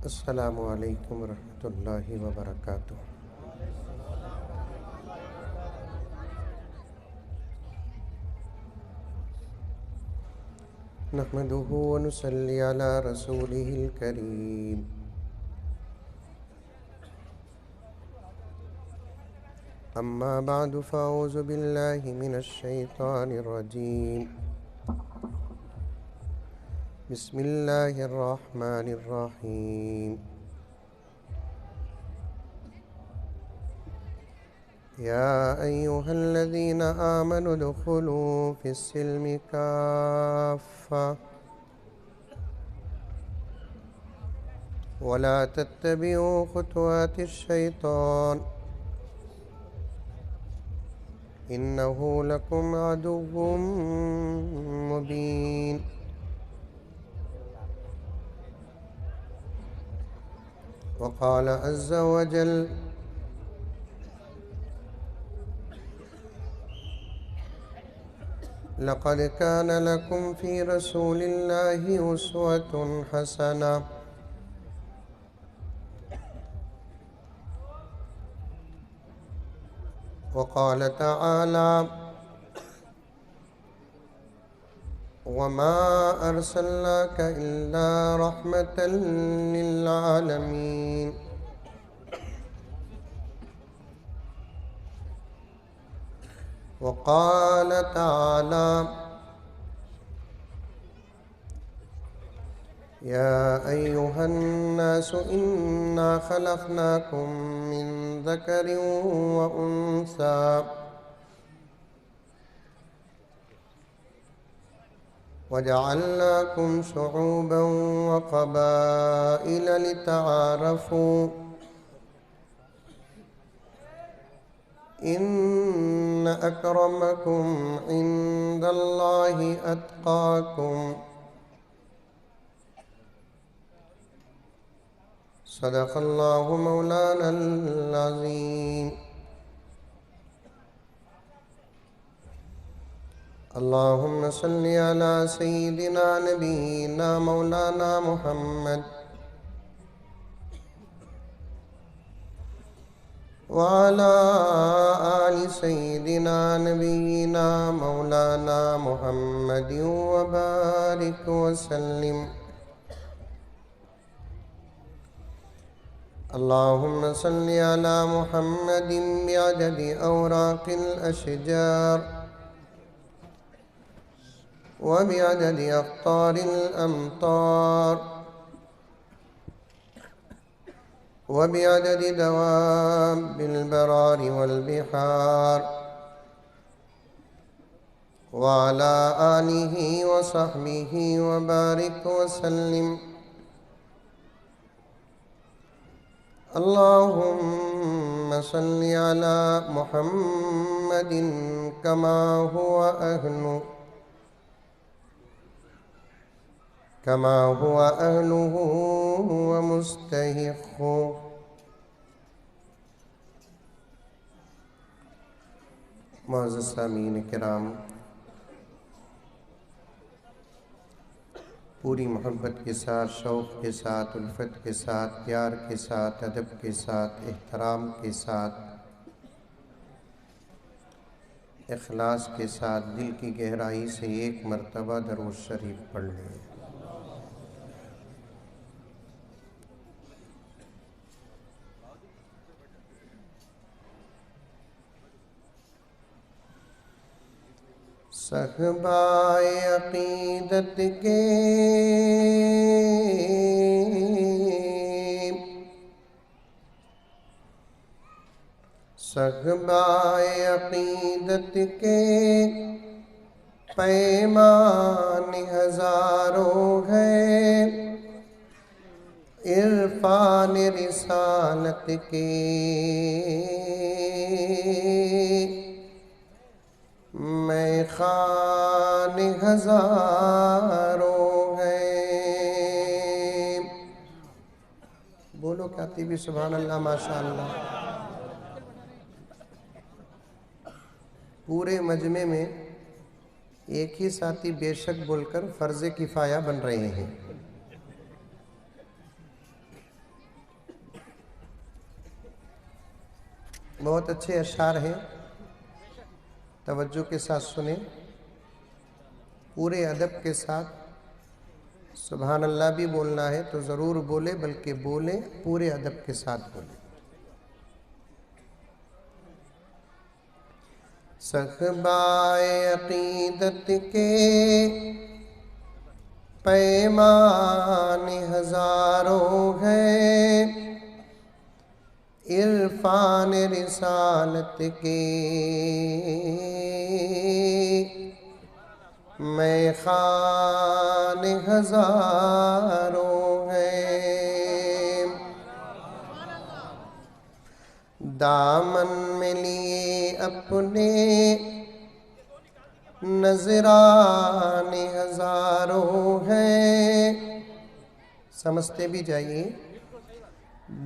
अस्सलामु अलैकुम रहमतुल्लाहि व बरकातुहू। नहमदुहु व नुसल्ली अला रसूलिहिल करीम। अम्मा बअदु फ़अऊज़ु बिल्लाहि मिनश शैतानिर रजीम। बिस्मिल्लाहिर रहमानिर रहीम। या अय्युहल्लज़ीना आमनु दुख़ुलू फ़िस्सिल्मि काफ़्फ़ा वला तत्तबिऊ ख़ुतवातिश शैतान इन्नहु लकुम अदुव्वुम मुबीन। वक़ाल अज़्ज़ व जल लक़द कान लकुम फ़ी रसूलिल्लाहि उस्वतुन हसना। वक़ाल तआला वमा अर्सलनाका इल्ला रहमतल लिल आलमीन। वक़ाल तआला या अय्युहन्नासु इन्ना खलक़नाकुम मिन ज़करिन व उन्सा वजअलनाकुम शुऊबन व क़बाइल लितआरफ़ू इन्न अक्रमकुम इंदल्लाहि अत्क़ाकुम। सदक़ल्लाहु मौलानल अज़ीम। अल्लाहुम्मा सल्लि अला सय्यिदिना नबीना मौलाना मुहम्मद व अला आलि सय्यिदिना नबीना मौलाना मुहम्मदिन व बारिक व सल्लिम। अल्लाहुम्मा सल्लि अला मुहम्मदिन बिअददि औराक़िल अशजार व बिअददि अक़्तारिल अमतार व बिअददि दवाबिल बरारि वल बिहार व अला आलिहि व सहबिहि व बारिक व सल्लिम। अल्लाहुम्मा सल्लि अला मुहम्मदिन कमा हुवा अहलुहु व मुस्तहिक़्क़ु। मुअज़्ज़ज़ सामीन किराम, पूरी मोहब्बत के साथ, शौक़ के साथ, उल्फत के साथ, प्यार के साथ, अदब के साथ, एहतराम के साथ, इखलास के साथ दिल की गहराई से एक मरतबा दरूद शरीफ पढ़ लें। सहबाए अक़ीदत के सहबाए अक़ीदत के पैमान हज़ारों हैं। इरफान रिसालत के मैं खान हज़ारों हैं। बोलो कहती भी सुभान अल्लाह माशा अल्लाह। पूरे मजमे में एक ही साथी बेशक बोलकर फ़र्ज़ किफ़ाया बन रहे हैं। बहुत अच्छे अशार हैं, तवज्जो के साथ सुने, पूरे अदब के साथ। सुभान अल्लाह भी बोलना है तो ज़रूर बोले, बल्कि बोले पूरे अदब के साथ बोले। सखबाए अकीदत के पैमान हजारों हैं, इरफान रिसालत के मैं खान हजारों हैं। दामन में लिए अपने नजराने हजारों हैं। समझते भी जाइए।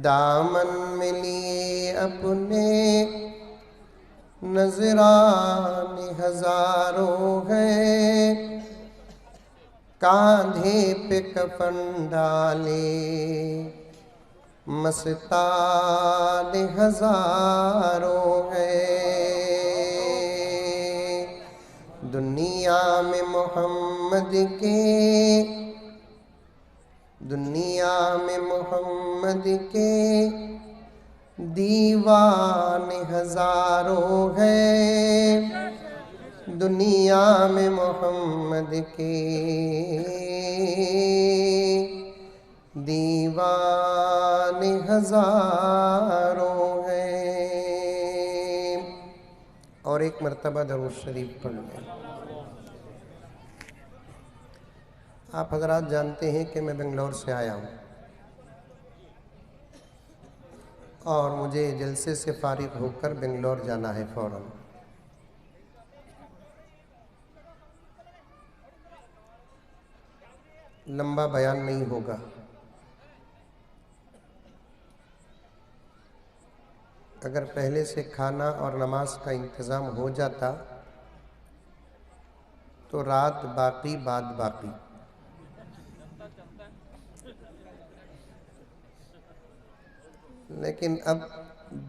दामन में लिए अपने नजराने हजारों हैं, कांधे पे कफन डाले मस्ताने हजारों हैं। दुनिया में मोहम्मद के, दुनिया में मोहम्मद के दीवाने हजारों हैं। दुनिया में मोहम्मद के दीवाने हजारों हैं। और एक मर्तबा दरूद शरीफ पढ़ लें। आप हजरात जानते हैं कि मैं बेंगलोर से आया हूँ और मुझे जलसे से फारिग होकर बेंगलोर जाना है फ़ौरन। लंबा बयान नहीं होगा। अगर पहले से खाना और नमाज का इंतज़ाम हो जाता तो रात बाकी बात बाकी। लेकिन अब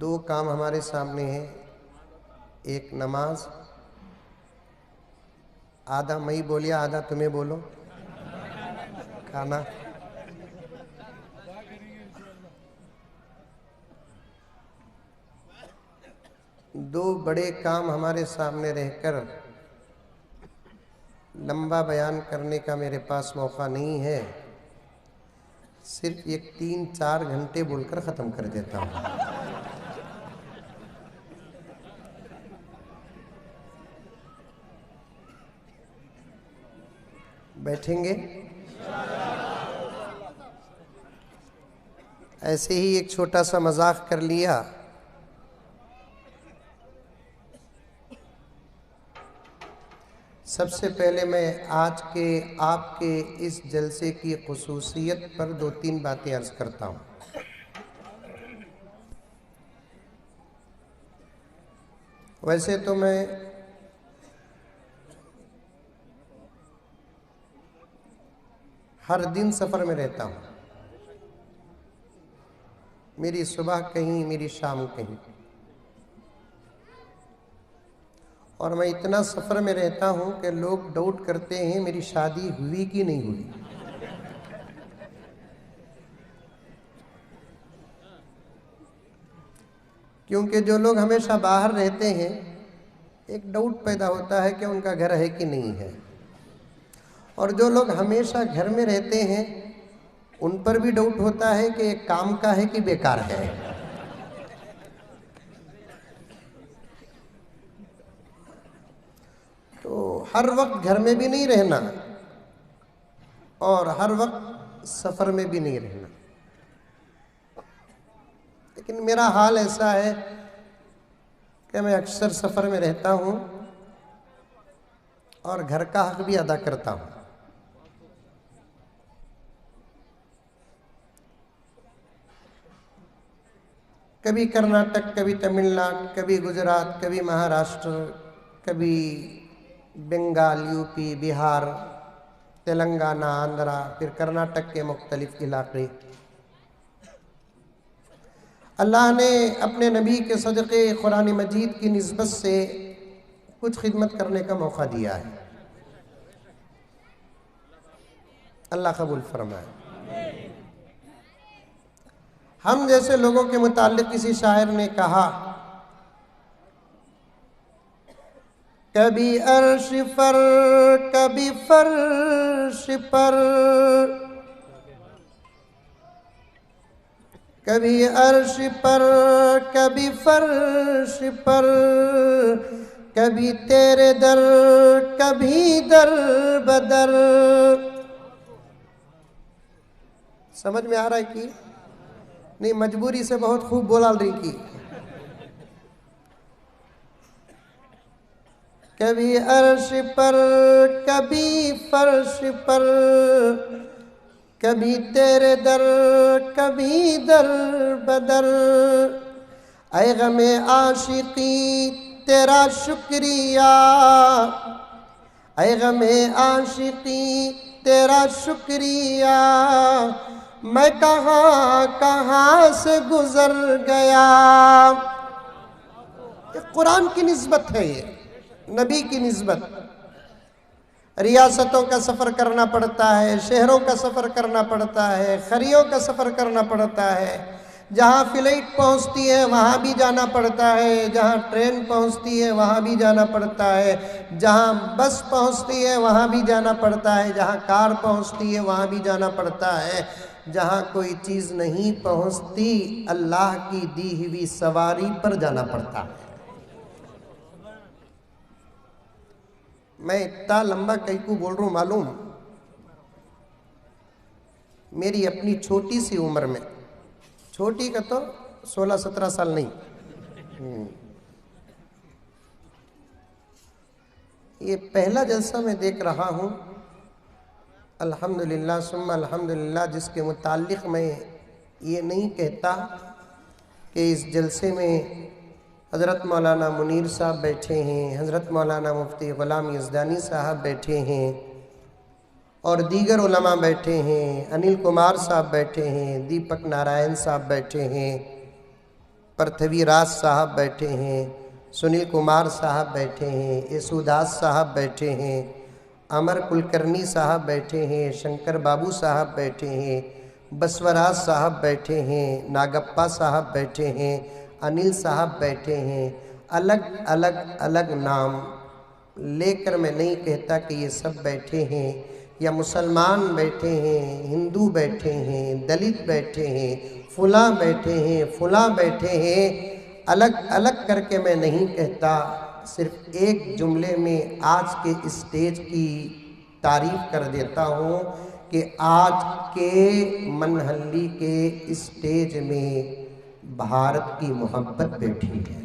दो काम हमारे सामने हैं, एक नमाज, आधा मैं ही बोलिया आधा तुम्हें बोलो, खाना। दो बड़े काम हमारे सामने रहकर लंबा बयान करने का मेरे पास मौका नहीं है। सिर्फ एक 3-4 घंटे बोलकर ख़त्म कर देता हूँ। बैठेंगे? ऐसे ही एक छोटा सा मजाक कर लिया। सबसे पहले मैं आज के आपके इस जलसे की खुसूसियत पर 2-3 बातें अर्ज करता हूँ। वैसे तो मैं हर दिन सफ़र में रहता हूँ, मेरी सुबह कहीं मेरी शाम कहीं, और मैं इतना सफ़र में रहता हूँ कि लोग डाउट करते हैं मेरी शादी हुई कि नहीं हुई। क्योंकि जो लोग हमेशा बाहर रहते हैं एक डाउट पैदा होता है कि उनका घर है कि नहीं है, और जो लोग हमेशा घर में रहते हैं उन पर भी डाउट होता है कि एक काम का है कि बेकार है। तो हर वक्त घर में भी नहीं रहना और हर वक्त सफ़र में भी नहीं रहना। लेकिन मेरा हाल ऐसा है कि मैं अक्सर सफ़र में रहता हूँ और घर का हक भी अदा करता हूँ। कभी कर्नाटक, कभी तमिलनाडु, कभी गुजरात, कभी महाराष्ट्र, कभी बंगाल, यूपी, बिहार, तेलंगाना, आंध्रा, फिर कर्नाटक के मुख्तलिफ इलाके। अल्लाह ने अपने नबी के सदक़े कुरान मजीद की निस्बत से कुछ खिदमत करने का मौका दिया है। अल्लाह कबूल फरमाए। हम जैसे लोगों के मुताल्लिक़ किसी शायर ने कहा, कभी अर्श पर कभी फर्श पर, कभी अर्श पर कभी फर्श पर, कभी तेरे दर कभी दर बदर। समझ में आ रहा है कि नहीं? मजबूरी से बहुत खूब बोला रही की। कभी अर्श पर कभी फर्श पर, कभी तेरे दर कभी दर बदर। ऐ गमे आशिकी तेरा शुक्रिया, ऐ गमे आशिकी तेरा शुक्रिया, मैं कहाँ कहाँ से गुजर गया। ये कुरान की निस्बत है, ये नबी की निस्बत। रियासतों का सफ़र करना पड़ता है, शहरों का सफ़र करना पड़ता है, खरियों का सफ़र करना पड़ता है। जहाँ फ्लाइट पहुँचती है वहाँ भी जाना पड़ता है, जहाँ ट्रेन पहुँचती है वहाँ भी जाना पड़ता है, जहाँ बस पहुँचती है वहाँ भी जाना पड़ता है, जहाँ कार पहुँचती है वहाँ भी जाना पड़ता है। जहाँ कोई चीज़ नहीं पहुँचती, अल्लाह की दी हुई सवारी पर जाना पड़ता है। मैं इतना लंबा कई को बोल रहा हूँ मालूम? मेरी अपनी छोटी सी उम्र में, छोटी का तो 16-17 साल नहीं, ये पहला जलसा मैं देख रहा हूँ। अल्हम्दुलिल्लाह सुम्मा अल्हम्दुलिल्लाह, जिसके मुताल्लिक़ मैं ये नहीं कहता कि इस जलसे में हज़रत मौलाना मुनीर साहब बैठे हैं, हज़रत मौलाना मुफ्ती ग़ुलाम यज़दानी साहब बैठे हैं और दीगर उलमा बैठे हैं, अनिल कुमार साहब बैठे हैं, दीपक नारायण साहब बैठे हैं, पृथ्वी राज साहब बैठे हैं, सुनील कुमार साहब बैठे हैं, यसुदास साहब बैठे हैं, अमर कुलकर्णी साहब बैठे हैं, शंकर बाबू साहब बैठे हैं, बसवराज साहब बैठे हैं, नागप्पा साहब बैठे हैं, अनिल साहब बैठे हैं। अलग अलग अलग नाम लेकर मैं नहीं कहता कि ये सब बैठे हैं, या मुसलमान बैठे हैं, हिंदू बैठे हैं, दलित बैठे हैं, फुला बैठे हैं, फुला बैठे हैं। अलग अलग करके मैं नहीं कहता, सिर्फ एक जुमले में आज के स्टेज की तारीफ कर देता हूँ कि आज के मनहल्ली के स्टेज में भारत की मोहब्बत बैठी है।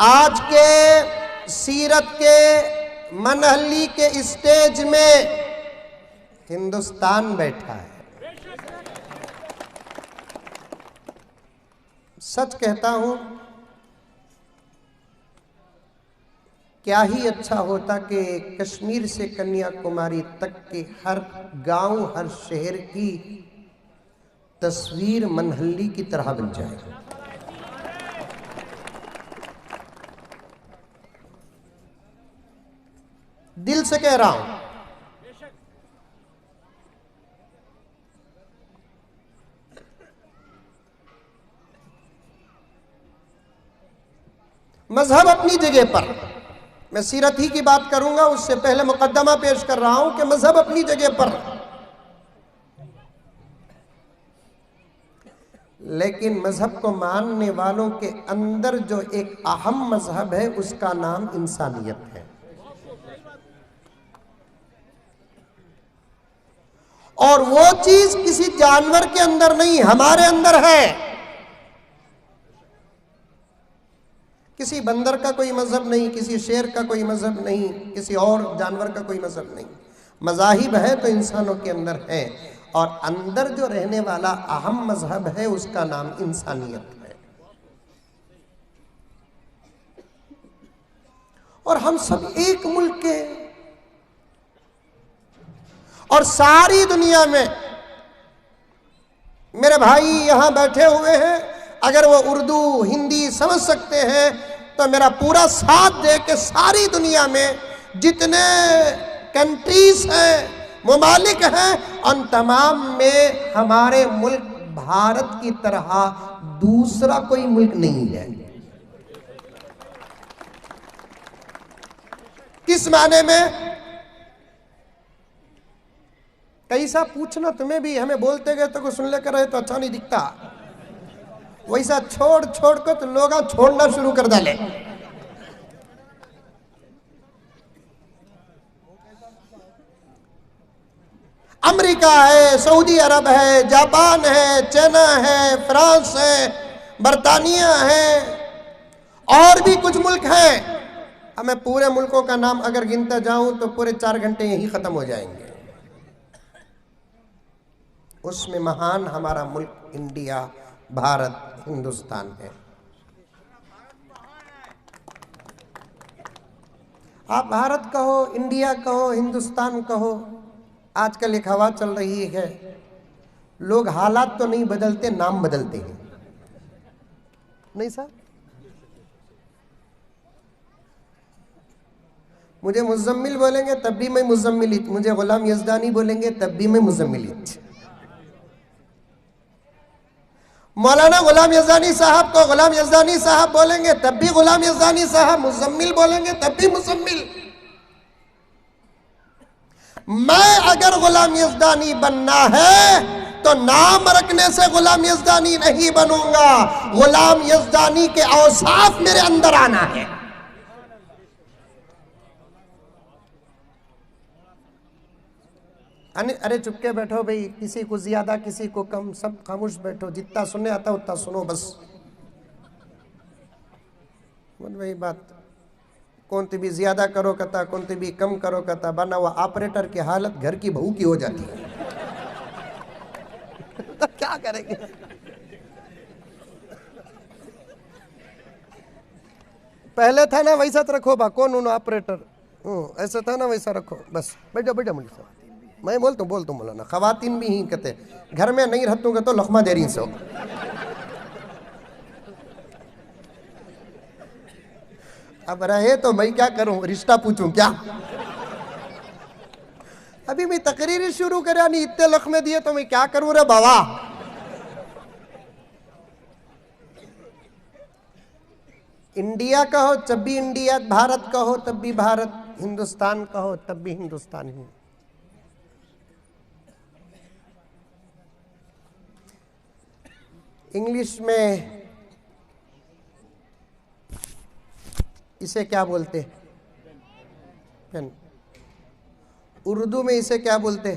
आज के सीरत के मनहल्ली के स्टेज में हिंदुस्तान बैठा है। सच कहता हूं, क्या ही अच्छा होता कि कश्मीर से कन्याकुमारी तक के हर गांव, हर शहर की तस्वीर मनहल्ली की तरह बन जाए। दिल से कह रहा हूं। मजहब अपनी जगह पर, मैं सीरत ही की बात करूंगा, उससे पहले मुकद्दमा पेश कर रहा हूं कि मजहब अपनी जगह पर, लेकिन मजहब को मानने वालों के अंदर जो एक अहम मजहब है उसका नाम इंसानियत है। और वो चीज किसी जानवर के अंदर नहीं, हमारे अंदर है। किसी बंदर का कोई मजहब नहीं, किसी शेर का कोई मजहब नहीं, किसी और जानवर का कोई मजहब नहीं। मज़ाहिब है तो इंसानों के अंदर है, और अंदर जो रहने वाला अहम मजहब है उसका नाम इंसानियत है। और हम सब एक मुल्क के, और सारी दुनिया में भाई यहाँ बैठे हुए हैं, अगर वो उर्दू हिंदी समझ सकते हैं तो मेरा पूरा साथ दे के सारी दुनिया में जितने कंट्रीज हैं, मुमालिक हैं, उन तमाम में हमारे मुल्क भारत की तरह दूसरा कोई मुल्क नहीं है। किस माने में? कैसा पूछना तुम्हें भी, हमें बोलते गए तो सुन लेकर रहे तो अच्छा नहीं दिखता, वैसा छोड़ छोड़ कर तो लोग छोड़ना शुरू कर डाले। अमेरिका है, सऊदी अरब है, जापान है, चाइना है, फ्रांस है, बर्तानिया है, और भी कुछ मुल्क हैं। अब मैं पूरे मुल्कों का नाम अगर गिनता जाऊं तो पूरे 4 घंटे यही खत्म हो जाएंगे। उसमें महान हमारा मुल्क इंडिया, भारत, हिंदुस्तान है। आप भारत कहो, इंडिया कहो, हिंदुस्तान कहो, आजकल एक हवा चल रही है, लोग हालात तो नहीं बदलते, नाम बदलते हैं। नहीं साहब, मुझे मुज़म्मिल बोलेंगे तब भी मैं मुज़म्मिलित, मुझे गुलाम यज़दानी बोलेंगे तब भी मैं मुज़म्मिलित। मौलाना गुलाम यज़दानी साहब को गुलाम यज़दानी साहब बोलेंगे तब भी गुलाम यज़दानी साहब, मुज़म्मिल बोलेंगे तब भी मुज़म्मिल। मैं अगर गुलाम यज़दानी बनना है तो नाम रखने से गुलाम यज़दानी नहीं बनूंगा, गुलाम यज़दानी के औसाफ मेरे अंदर आना है। अरे चुपके बैठो भाई, किसी को ज्यादा किसी को कम, सब खामोश बैठो, जितना सुनने आता उतना सुनो बस। वही बात, कौन ती भी ज्यादा करो कहता, कौन ती भी कम करो कहता, बना हुआ ऑपरेटर की हालत घर की बहू की हो जाती है। तो क्या करेंगे? पहले था ना वैसा तो रखो बा, कौन उन ऑपरेटर, ऐसा था ना वैसा रखो बस। बैठो बैठो मुझे साहब, मैं बोलता हूँ मौलाना, खवातीन भी ही कहते घर में नहीं रहतूंगा तो लखमा दे रही सो। अब रहे तो मैं क्या करूं, रिश्ता पूछूं क्या? अभी मैं तकरीर शुरू करा नहीं, इतने लखमे दिए तो मैं क्या करूं रे बाबा। इंडिया कहो तब भी इंडिया, भारत कहो तब भी भारत, हिंदुस्तान कहो तब भी हिंदुस्तान ही। इंग्लिश में इसे क्या बोलते? पेन। उर्दू में इसे क्या बोलते?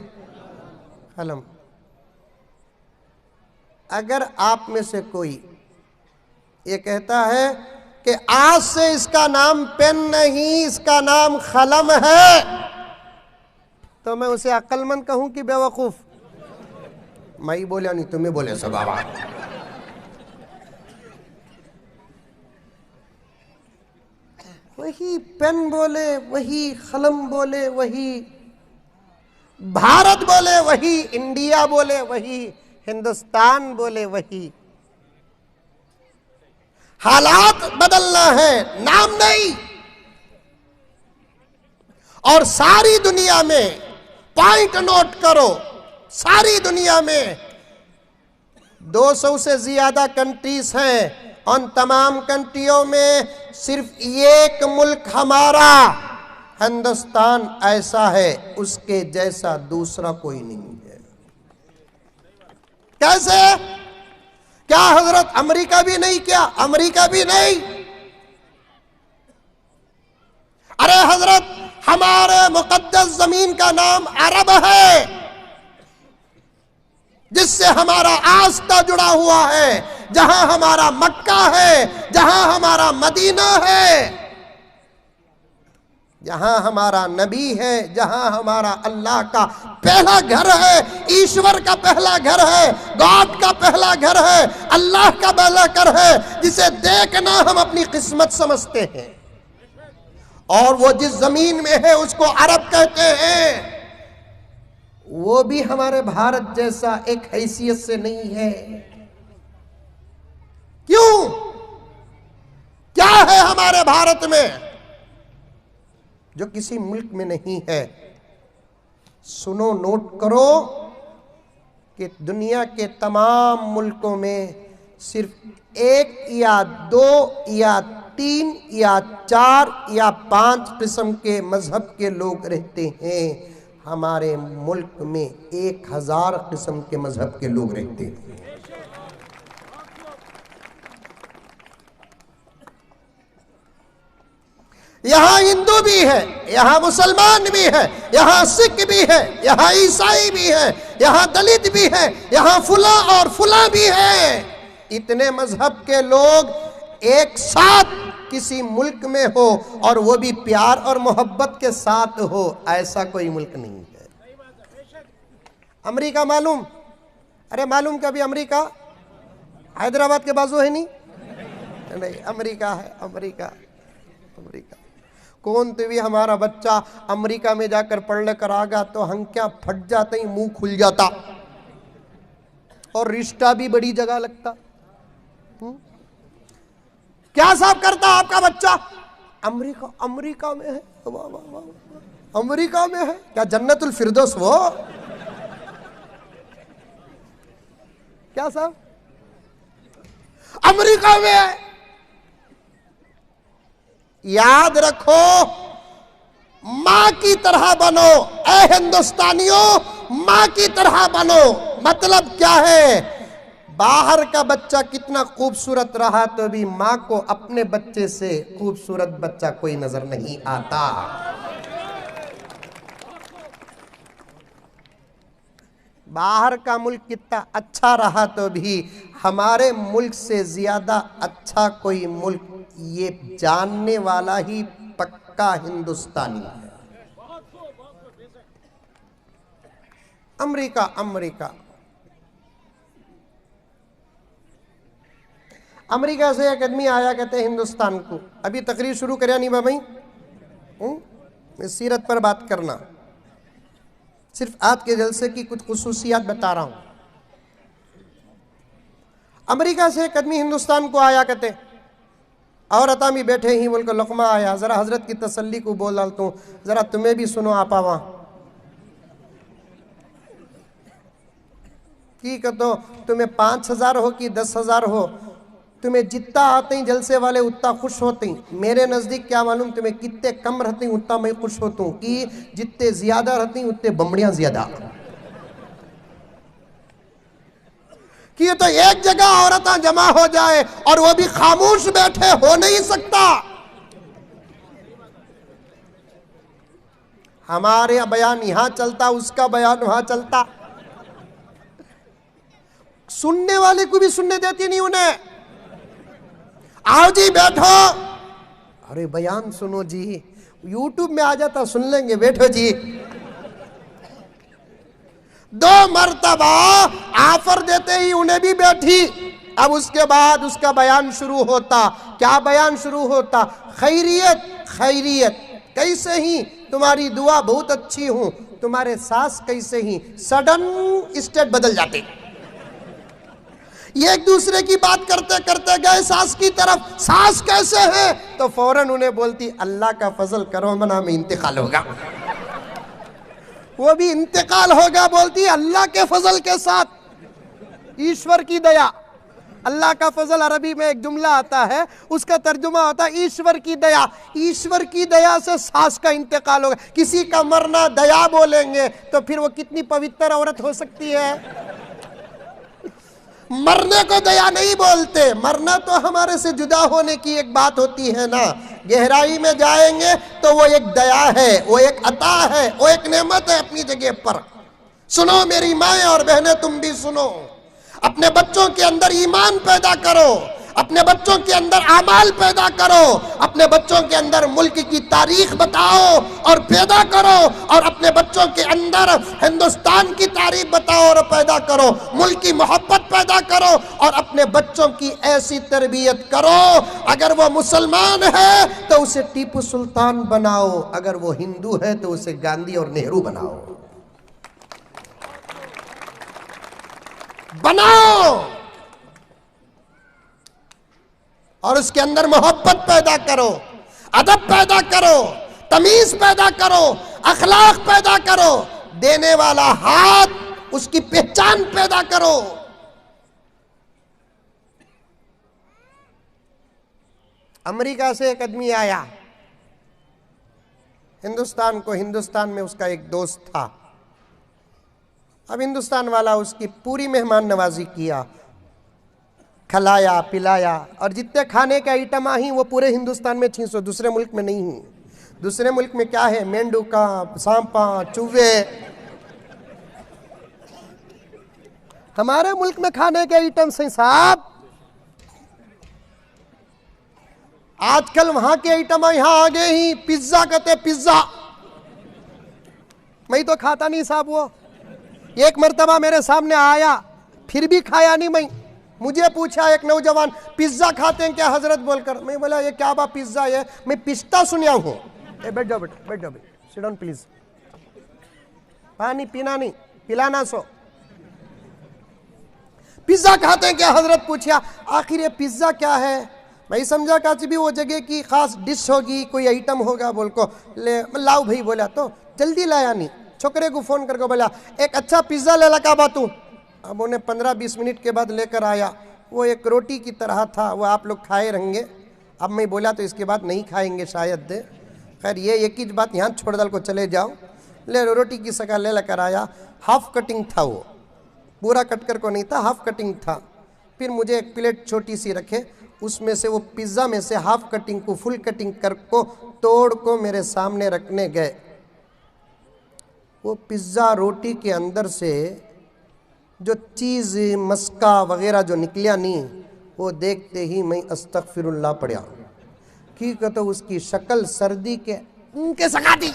कलम। अगर आप में से कोई ये कहता है कि आज से इसका नाम पेन नहीं, इसका नाम कलम है, तो मैं उसे अक्लमंद कहूं कि बेवकूफ? मैं ही बोला नहीं, तुम्हें बोले सब बाबा। वही पेन बोले, वही कलम बोले, वही भारत बोले, वही इंडिया बोले, वही हिंदुस्तान बोले, वही। हालात बदलना है, नाम नहीं। और सारी दुनिया में पॉइंट नोट करो, सारी दुनिया में 200 से ज्यादा कंट्रीज हैं, उन तमाम कंट्रियों में सिर्फ एक मुल्क हमारा हिंदुस्तान ऐसा है, उसके जैसा दूसरा कोई नहीं है। कैसे? क्या हजरत अमेरिका भी नहीं? क्या अमेरिका भी नहीं? अरे हजरत, हमारे मुकद्दस जमीन का नाम अरब है, जिससे हमारा आस्था जुड़ा हुआ है, जहां हमारा मक्का है, जहां हमारा मदीना है, जहां हमारा नबी है, जहां हमारा अल्लाह का पहला घर है, ईश्वर का पहला घर है, गॉड का पहला घर है, अल्लाह का पहला घर है, जिसे देखना हम अपनी किस्मत समझते हैं। और वो जिस जमीन में है उसको अरब कहते हैं। वो भी हमारे भारत जैसा एक हैसियत से नहीं है। क्यों? क्या है हमारे भारत में जो किसी मुल्क में नहीं है? सुनो, नोट करो कि दुनिया के तमाम मुल्कों में सिर्फ 1 या 2 या 3 या 4 या 5 किस्म के मजहब के लोग रहते हैं। हमारे मुल्क में 1000 किस्म के मजहब के लोग रहते हैं। यहां हिंदू भी है, यहां मुसलमान भी है, यहां सिख भी है, यहां ईसाई भी है, यहां दलित भी है, यहां फुला और फुला भी है। इतने मजहब के लोग एक साथ किसी मुल्क में हो और वो भी प्यार और मोहब्बत के साथ हो, ऐसा कोई मुल्क नहीं है। अमेरिका मालूम? अरे मालूम कभी अमेरिका हैदराबाद के बाजू है? नहीं, अमेरिका है। अमेरिका कौन तो भी हमारा बच्चा अमेरिका में जाकर पढ़ लेकर आ गया तो हम क्या फट जाते ही, मुंह खुल जाता और रिश्ता भी बड़ी जगह लगता। क्या साहब करता आपका बच्चा? अमेरिका में है। वाह वाह वाह, अमेरिका में है क्या? जन्नतुल फिरदौस वो क्या साहब? अमेरिका में है। याद रखो, मां की तरह बनो। ऐ हिंदुस्तानियों, मां की तरह बनो। मतलब क्या है? बाहर का बच्चा कितना खूबसूरत रहा तो भी मां को अपने बच्चे से खूबसूरत बच्चा कोई नजर नहीं आता। बाहर का मुल्क कितना अच्छा रहा तो भी हमारे मुल्क से ज्यादा अच्छा कोई मुल्क ये जानने वाला ही पक्का हिंदुस्तानी है। अमेरिका अमेरिका से एक आदमी आया, कहते हैं हिंदुस्तान को। अभी तकरीर शुरू करिया नहीं भाई, मैं सीरत पर बात करना, सिर्फ आज के जलसे की कुछ खुसूसियात बता रहा हूं। अमेरिका से एक आदमी हिंदुस्तान को आया, कहते और अतामी बैठे ही बोल कर लकमा आया, जरा हजरत की तसल्ली को बोल डालता हूँ, जरा तुम्हें भी सुनो आपा वहां की कहतो, तुम्हें 5000 हो कि 10,000 हो, तुम्हें जितना आते हैं जलसे वाले उतना खुश होते हैं। मेरे नजदीक क्या मालूम तुम्हें कितने कम रहते हैं उतना मैं खुश होता हूँ, कि जितने ज्यादा रहते हैं उतने बमड़ियां ज्यादा। कि ये तो एक जगह औरतें जमा हो जाए और वो भी खामोश बैठे, हो नहीं सकता। हमारे बयान यहां चलता, उसका बयान वहां चलता, सुनने वाले को भी सुनने देती नहीं उन्हें। आओ जी बैठो, अरे बयान सुनो जी, यूट्यूब में आ जाता, सुन लेंगे, बैठो जी। 2 मर्तबा ऑफर देते ही उन्हें भी बैठी। अब उसके बाद उसका बयान शुरू होता। क्या बयान शुरू होता? खैरियत खैरियत, कैसे ही तुम्हारी दुआ बहुत अच्छी हूं, तुम्हारे सास कैसे ही, सडन स्टेट बदल जाते। ये एक दूसरे की बात करते करते गए सास की तरफ, सास कैसे है, तो फौरन उन्हें बोलती अल्लाह का फजल करो मना में इंतकाल होगा। वो भी इंतकाल होगा, बोलती अल्लाह के फजल के साथ, ईश्वर की दया। अल्लाह का फजल अरबी में एक जुमला आता है, उसका तर्जुमा होता है ईश्वर की दया। ईश्वर की दया से सास का इंतकाल होगा। किसी का मरना दया बोलेंगे तो फिर वो कितनी पवित्र औरत हो सकती है। मरने को दया नहीं बोलते, मरना तो हमारे से जुदा होने की एक बात होती है ना। गहराई में जाएंगे तो वो एक दया है, वो एक अता है, वो एक नेमत है अपनी जगह पर। सुनो मेरी माएं और बहनें, तुम भी सुनो। अपने बच्चों के अंदर ईमान पैदा करो, अपने बच्चों के अंदर आमाल पैदा करो, अपने बच्चों के अंदर मुल्क की तारीख बताओ और पैदा करो, और अपने बच्चों के अंदर हिंदुस्तान की तारीख बताओ और पैदा करो, मुल्क की मोहब्बत पैदा करो और अपने बच्चों की ऐसी तरबियत करो। अगर वो मुसलमान है तो उसे टीपू सुल्तान बनाओ, अगर वो हिंदू है तो उसे गांधी और नेहरू बनाओ। बनाओ और उसके अंदर मोहब्बत पैदा करो, अदब पैदा करो, तमीज पैदा करो, अखलाक पैदा करो, देने वाला हाथ उसकी पहचान पैदा करो। अमेरिका से एक आदमी आया हिंदुस्तान को, हिंदुस्तान में उसका एक दोस्त था। अब हिंदुस्तान वाला उसकी पूरी मेहमान नवाजी किया, खिलाया पिलाया, और जितने खाने के आइटम आई वो पूरे हिंदुस्तान में 600, दूसरे मुल्क में नहीं। दूसरे मुल्क में क्या है, मेंढका, सांपा, चूहे। हमारे मुल्क में खाने के आइटम से साहब आजकल वहां के आइटम यहां आ गए ही। पिज्जा कहते, पिज्जा मैं तो खाता नहीं साहब। वो एक मर्तबा मेरे सामने आया, फिर भी खाया नहीं मैं। मुझे पूछा एक नौजवान, पिज्जा खाते हैं क्या हजरत बोलकर। मैं बोला ये क्या बा पिज्जा है, मैं पिस्ता सुनिया हूं। बैठ जाओ बेटा, बैठ जाओ, सिट डाउन प्लीज। पानी पीना नहीं, पिलाना सो। पिज्जा खाते हैं क्या हजरत पूछा। आखिर ये पिज्जा क्या है, मैं समझा काची भी वो जगह की खास डिश होगी, कोई आइटम होगा बोल को ले लाओ भाई। बोला तो जल्दी लाया नहीं, छोकरे को फोन करके बोला एक अच्छा पिज्जा ले लगा बातू। अब उन्हें 15-20 मिनट के बाद लेकर आया। वो एक रोटी की तरह था, वो आप लोग खाए रहेंगे। अब मैं बोला तो इसके बाद नहीं खाएंगे शायद दे। खैर ये एक ही बात यहाँ छोड़ डाल को चले जाओ। ले रोटी की शक्ल ले लेकर आया। हाफ कटिंग था वो, पूरा कट कर को नहीं था, हाफ कटिंग था। फिर मुझे एक प्लेट छोटी सी रखे, उसमें से वो पिज्ज़ा में से हाफ कटिंग को फुल कटिंग कर को तोड़ को मेरे सामने रखने गए। वो पिज्ज़ा रोटी के अंदर से जो चीज़ मस्का वगैरह जो निकलिया नहीं, वो देखते ही मैं अस्तगफिरुल्लाह पढ़ा कि तो उसकी शक्ल सर्दी के उनके सका दी।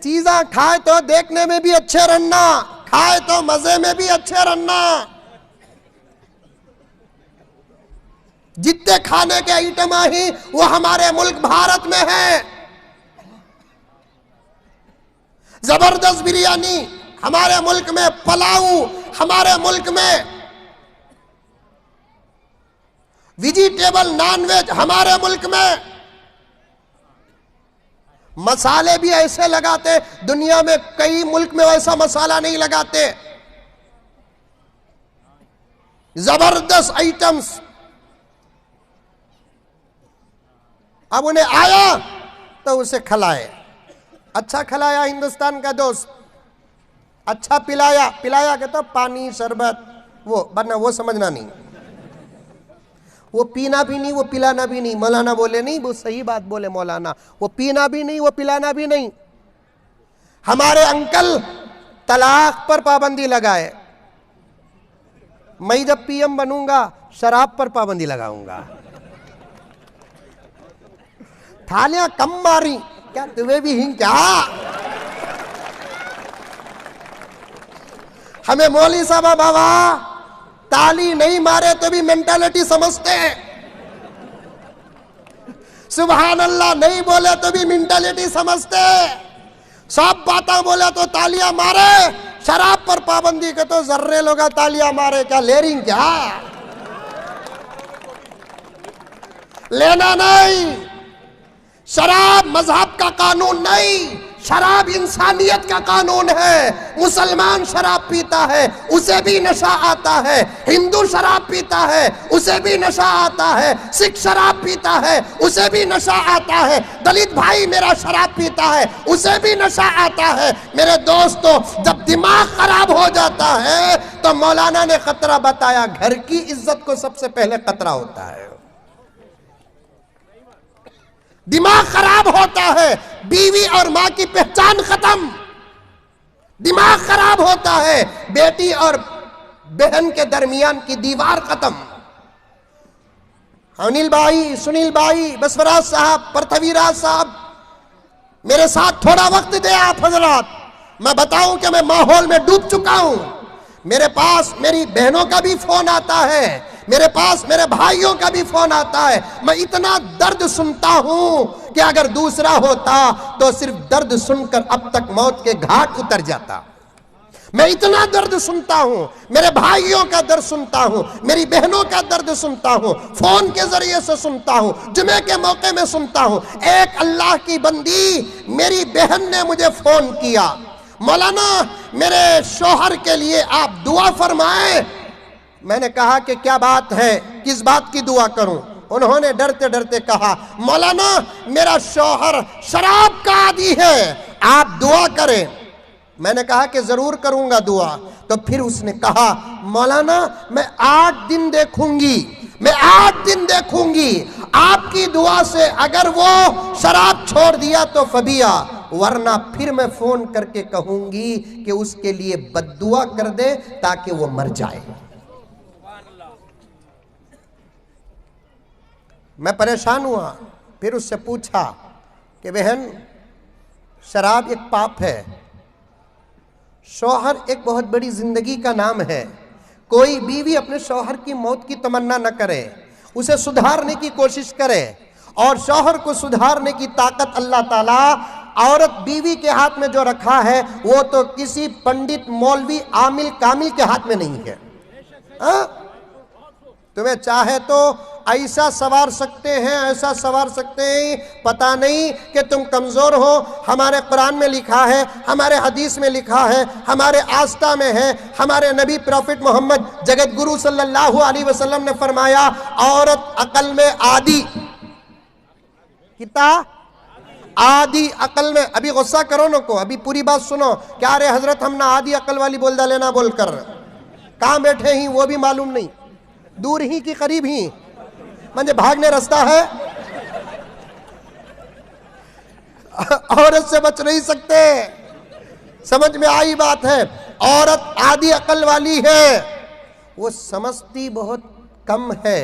चीज़ा खाए तो देखने में भी अच्छे रहना, खाए तो मजे में भी अच्छे रहना। जितने खाने के आइटम ही वो हमारे मुल्क भारत में है। जबरदस्त बिरयानी हमारे मुल्क में, पलाऊ हमारे मुल्क में, वेजिटेबल नॉनवेज हमारे मुल्क में। मसाले भी ऐसे लगाते, दुनिया में कई मुल्क में वैसा मसाला नहीं लगाते। जबरदस्त आइटम्स। अब उन्हें आया तो उसे खिलाए, अच्छा खिलाया हिंदुस्तान का दोस्त, अच्छा पिलाया। पिलाया के तो पानी शरबत वो, वरना वो समझना नहीं, वो पीना भी नहीं, वो पिलाना भी नहीं। मौलाना बोले नहीं, वो सही बात बोले मौलाना, वो पीना भी नहीं, वो पिलाना भी नहीं। हमारे अंकल तलाक पर पाबंदी लगाए, मैं जब पीएम बनूंगा शराब पर पाबंदी लगाऊंगा। थालियां कम मारी क्या, तुम्हें भी हिंग क्या। हमें मौली साहब बाबा ताली नहीं मारे तो भी मेंटालिटी समझते हैं। सुभान अल्लाह नहीं बोले तो भी मेंटालिटी समझते हैं। सब बातें बोले तो तालियां मारे, शराब पर पाबंदी के तो जर्रे लोग तालियां मारे क्या, लेरिंग क्या। लेना नहीं, शराब मजहब का कानून नहीं, शराब इंसानियत का कानून है। मुसलमान शराब पीता है उसे भी नशा आता है, हिंदू शराब पीता है उसे भी नशा आता है, सिख शराब पीता है उसे भी नशा आता है, दलित भाई मेरा शराब पीता है उसे भी नशा आता है। मेरे दोस्तों, जब दिमाग खराब हो जाता है तो मौलाना ने खतरा बताया, घर की इज्जत को सबसे पहले खतरा होता है। दिमाग खराब होता है, बीवी और मां की पहचान खत्म। दिमाग खराब होता है, बेटी और बहन के दरमियान की दीवार खत्म। अनिल भाई, सुनील भाई, बसवराज साहब, पृथ्वीराज साहब, मेरे साथ थोड़ा वक्त दे आप हजरात। मैं बताऊं कि मैं माहौल में डूब चुका हूं। मेरे पास मेरी बहनों का भी फोन आता है, मेरे पास मेरे भाइयों का भी फोन आता है। मैं इतना दर्द सुनता हूं कि अगर दूसरा होता तो सिर्फ दर्द सुनकर अब तक मौत के घाट उतर जाता। मैं इतना दर्द सुनता हूं, मेरे भाइयों का दर्द सुनता हूं, मेरी बहनों का दर्द सुनता हूं, फोन के जरिए से सुनता हूं, जुमे के मौके में सुनता हूं। एक अल्लाह की बंदी मेरी बहन ने मुझे फोन किया, मौलाना मेरे शौहर के लिए आप दुआ फरमाएं। मैंने कहा कि क्या बात है, किस बात की दुआ करूं? उन्होंने डरते डरते कहा, मौलाना मेरा शौहर शराब का आदी है, आप दुआ करें। मैंने कहा कि जरूर करूंगा दुआ। तो फिर उसने कहा, मौलाना मैं 8 दिन देखूंगी, मैं 8 दिन देखूंगी, आपकी दुआ से अगर वो शराब छोड़ दिया तो फबिया, वरना फिर मैं फोन करके कहूंगी कि उसके लिए बद्दुआ कर दे ताकि वो मर जाए। मैं परेशान हुआ। फिर उससे पूछा कि बहन शराब एक पाप है, शौहर एक बहुत बड़ी जिंदगी का नाम है। कोई बीवी अपने शौहर की मौत की तमन्ना न करे, उसे सुधारने की कोशिश करे, और शौहर को सुधारने की ताकत अल्लाह ताला औरत बीवी के हाथ में जो रखा है वो तो किसी पंडित मौलवी आमिल कामिल के हाथ में नहीं है। तुम्हें चाहे तो ऐसा सवार सकते हैं, ऐसा सवार सकते हैं, पता नहीं कि तुम कमजोर हो। हमारे कुरान में लिखा है, हमारे हदीस में लिखा है, हमारे आस्था में है, हमारे नबी प्रॉफिट मोहम्मद जगत गुरु सल्लल्लाहु अलैहि वसल्लम ने फरमाया, औरत अकल में आदि, कितना आदि अकल में। अभी गुस्सा करो न को, अभी पूरी बात सुनो। क्या रे हजरत हम ना आदि अकल वाली बोल डाले ना बोलकर, कहाँ बैठे ही वो भी मालूम नहीं, दूर ही कि करीब ही, मुझे भागने रास्ता है। औरत से बच नहीं सकते। समझ में आई बात है। औरत आधी अकल वाली है, वो समझती बहुत कम है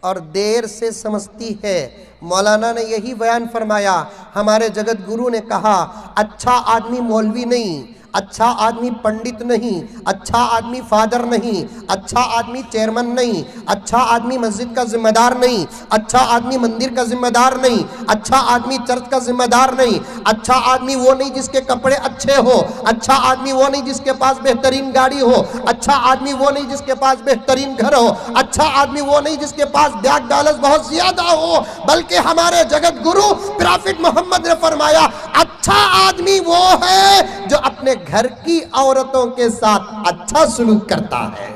और देर से समझती है। मौलाना ने यही बयान फरमाया। हमारे जगत गुरु ने कहा, अच्छा आदमी मौलवी नहीं, अच्छा आदमी पंडित नहीं, अच्छा आदमी फादर नहीं, अच्छा आदमी चेयरमैन नहीं, अच्छा आदमी मस्जिद का जिम्मेदार नहीं, अच्छा आदमी मंदिर का जिम्मेदार नहीं, अच्छा आदमी चर्च का जिम्मेदार नहीं, अच्छा आदमी वो नहीं जिसके कपड़े अच्छे हो, अच्छा आदमी वो नहीं जिसके पास बेहतरीन गाड़ी हो, अच्छा आदमी वो नहीं जिसके पास बेहतरीन घर हो, अच्छा आदमी वो नहीं जिसके पास बैंक बैलेंस बहुत ज्यादा हो, बल्कि हमारे जगत गुरु प्रॉफिट मोहम्मद ने फरमाया, अच्छा आदमी वो है जो अपने घर की औरतों के साथ अच्छा सलूक करता है।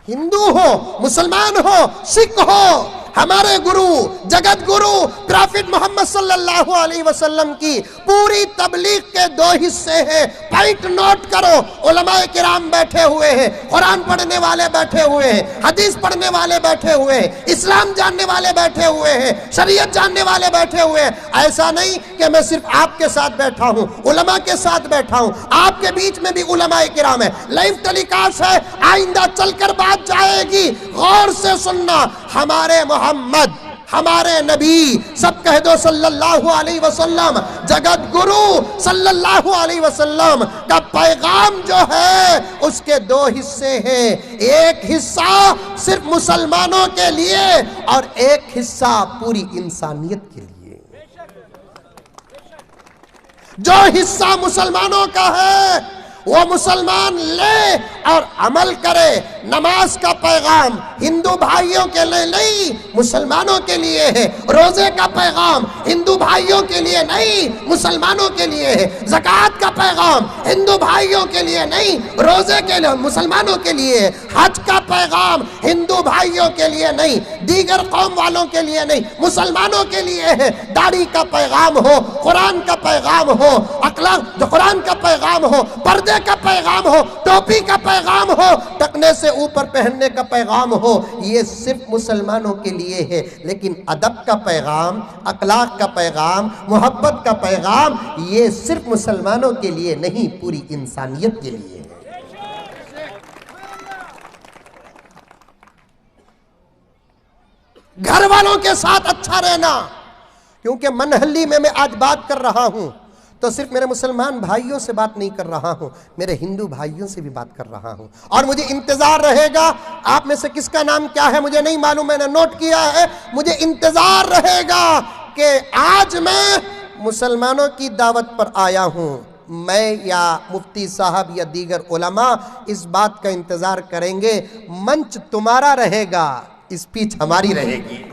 हिंदू हो, मुसलमान हो, सिख हो, हमारे गुरु जगत गुरु प्रॉफिट मोहम्मद सल्लल्लाहु अलैहि वसल्लम की पूरी तबलीग के 2 हिस्से हैं। पॉइंट नोट करो। उलमाए किराम बैठे हुए हैं, कुरान पढ़ने वाले बैठे हुए हैं, हदीस पढ़ने वाले बैठे हुए हैं, इस्लाम जानने वाले बैठे हुए हैं, शरीयत जानने वाले बैठे हुए हैं। ऐसा नहीं कि मैं सिर्फ आपके साथ बैठा हूं, उलमा के साथ बैठा हूं, आपके बीच में भी उलमाए किराम है। लाइव टेलीकास्ट है, आइंदा चलकर बात जाएगी, गौर से सुनना। हमारे मोहम्मद, हमारे नबी, सब कह दो सल्लल्लाहु अलैहि वसल्लम, जगत गुरु सल्लल्लाहु अलैहि वसल्लम का पैगाम जो है उसके 2 हिस्से हैं। एक हिस्सा सिर्फ मुसलमानों के लिए और एक हिस्सा पूरी इंसानियत के लिए। जो हिस्सा मुसलमानों का है वो मुसलमान ले और अमल करे। नमाज का पैगाम हिंदू भाइयों के लिए नहीं, मुसलमानों के लिए है। रोजे का पैगाम हिंदू भाइयों के लिए नहीं, मुसलमानों के लिए है। ज़कात का पैगाम हिंदू भाइयों के लिए नहीं, रोजे के लिए, मुसलमानों के लिए। हज का पैगाम हिंदू भाइयों के लिए नहीं, दीगर कौम वालों के लिए नहीं, मुसलमानों के लिए है। दाढ़ी का पैगाम हो, कुरान का पैगाम हो, अखलाक जो कुरान का पैगाम हो, पर्दे का पैगाम हो, टोपी का पैगाम हो, टकने से ऊपर पहनने का पैगाम हो, ये सिर्फ मुसलमानों के लिए है। लेकिन अदब का पैगाम, अखलाक का पैगाम, मोहब्बत का पैगाम, ये सिर्फ मुसलमानों के लिए नहीं, पूरी इंसानियत के लिए है। घर वालों के साथ अच्छा रहना, क्योंकि मनहल्ली में मैं आज बात कर रहा हूं तो सिर्फ मेरे मुसलमान भाइयों से बात नहीं कर रहा हूं, मेरे हिंदू भाइयों से भी बात कर रहा हूं। और मुझे इंतजार रहेगा, आप में से किसका नाम क्या है मुझे नहीं मालूम, मैंने नोट किया है, मुझे इंतजार रहेगा कि आज मैं मुसलमानों की दावत पर आया हूं। मैं या मुफ्ती साहब या दीगर उलमा इस बात का इंतजार करेंगे, मंच तुम्हारा रहेगा, स्पीच हमारी रहेगी।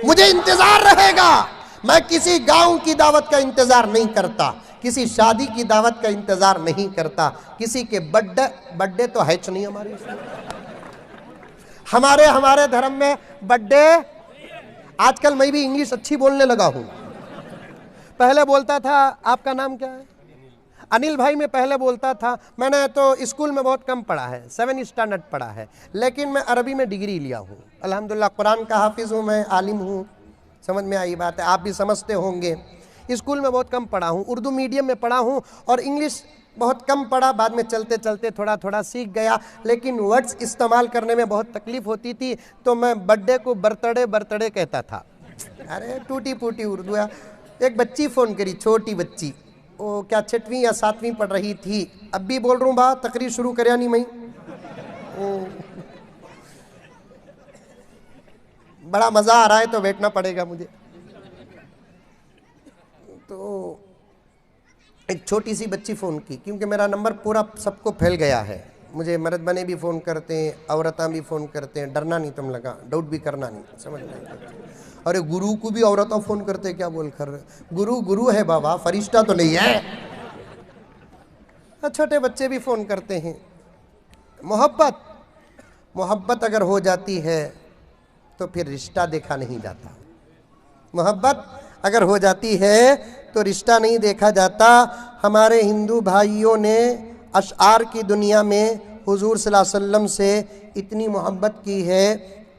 मुझे इंतजार रहेगा। मैं किसी गांव की दावत का इंतजार नहीं करता, किसी शादी की दावत का इंतजार नहीं करता, किसी के बर्थडे तो है नहीं हमारे हमारे धर्म में बर्थडे। आजकल मैं भी इंग्लिश अच्छी बोलने लगा हूं। पहले बोलता था, आपका नाम क्या है? अनिल भाई। मैं पहले बोलता था, मैंने तो स्कूल में बहुत कम पढ़ा है, 7 स्टैंडर्ड पढ़ा है, लेकिन मैं अरबी में डिग्री लिया हूँ अल्हम्दुलिल्लाह। कुरान का हाफिज़ हूँ मैं, आलिम हूँ। समझ में आई बात है, आप भी समझते होंगे। स्कूल में बहुत कम पढ़ा हूँ, उर्दू मीडियम में पढ़ा हूँ और इंग्लिश बहुत कम पढ़ा, बाद में चलते चलते थोड़ा थोड़ा सीख गया, लेकिन वर्ड्स इस्तेमाल करने में बहुत तकलीफ होती थी, तो मैं बर्थडे को बर्थडे कहता था। अरे टूटी फूटी उर्दू है। एक बच्ची फ़ोन करी, छोटी बच्ची, वो क्या 6वीं या 7वीं पढ़ रही थी। अब भी बोल रहा हूँ बा, तकरीर शुरू करया नहीं मैं। बड़ा मज़ा आ रहा है तो बैठना पड़ेगा मुझे। तो एक छोटी सी बच्ची फ़ोन की, क्योंकि मेरा नंबर पूरा सबको फैल गया है, मुझे मर्द बने भी फ़ोन करते हैं, औरतें भी फ़ोन करते हैं। डरना नहीं तुम लगा, डाउट भी करना नहीं, समझ नहीं। अरे गुरु को भी औरतें फ़ोन करते, क्या बोल कर? गुरु है बाबा, फरिश्ता तो नहीं है। छोटे बच्चे भी फ़ोन करते हैं। मोहब्बत अगर हो जाती है तो फिर रिश्ता देखा नहीं जाता। मोहब्बत अगर हो जाती है तो रिश्ता नहीं देखा जाता। हमारे हिंदू भाइयों ने अशआर की दुनिया में हुजूर सल्लल्लाहु अलैहि वसल्लम से इतनी मोहब्बत की है।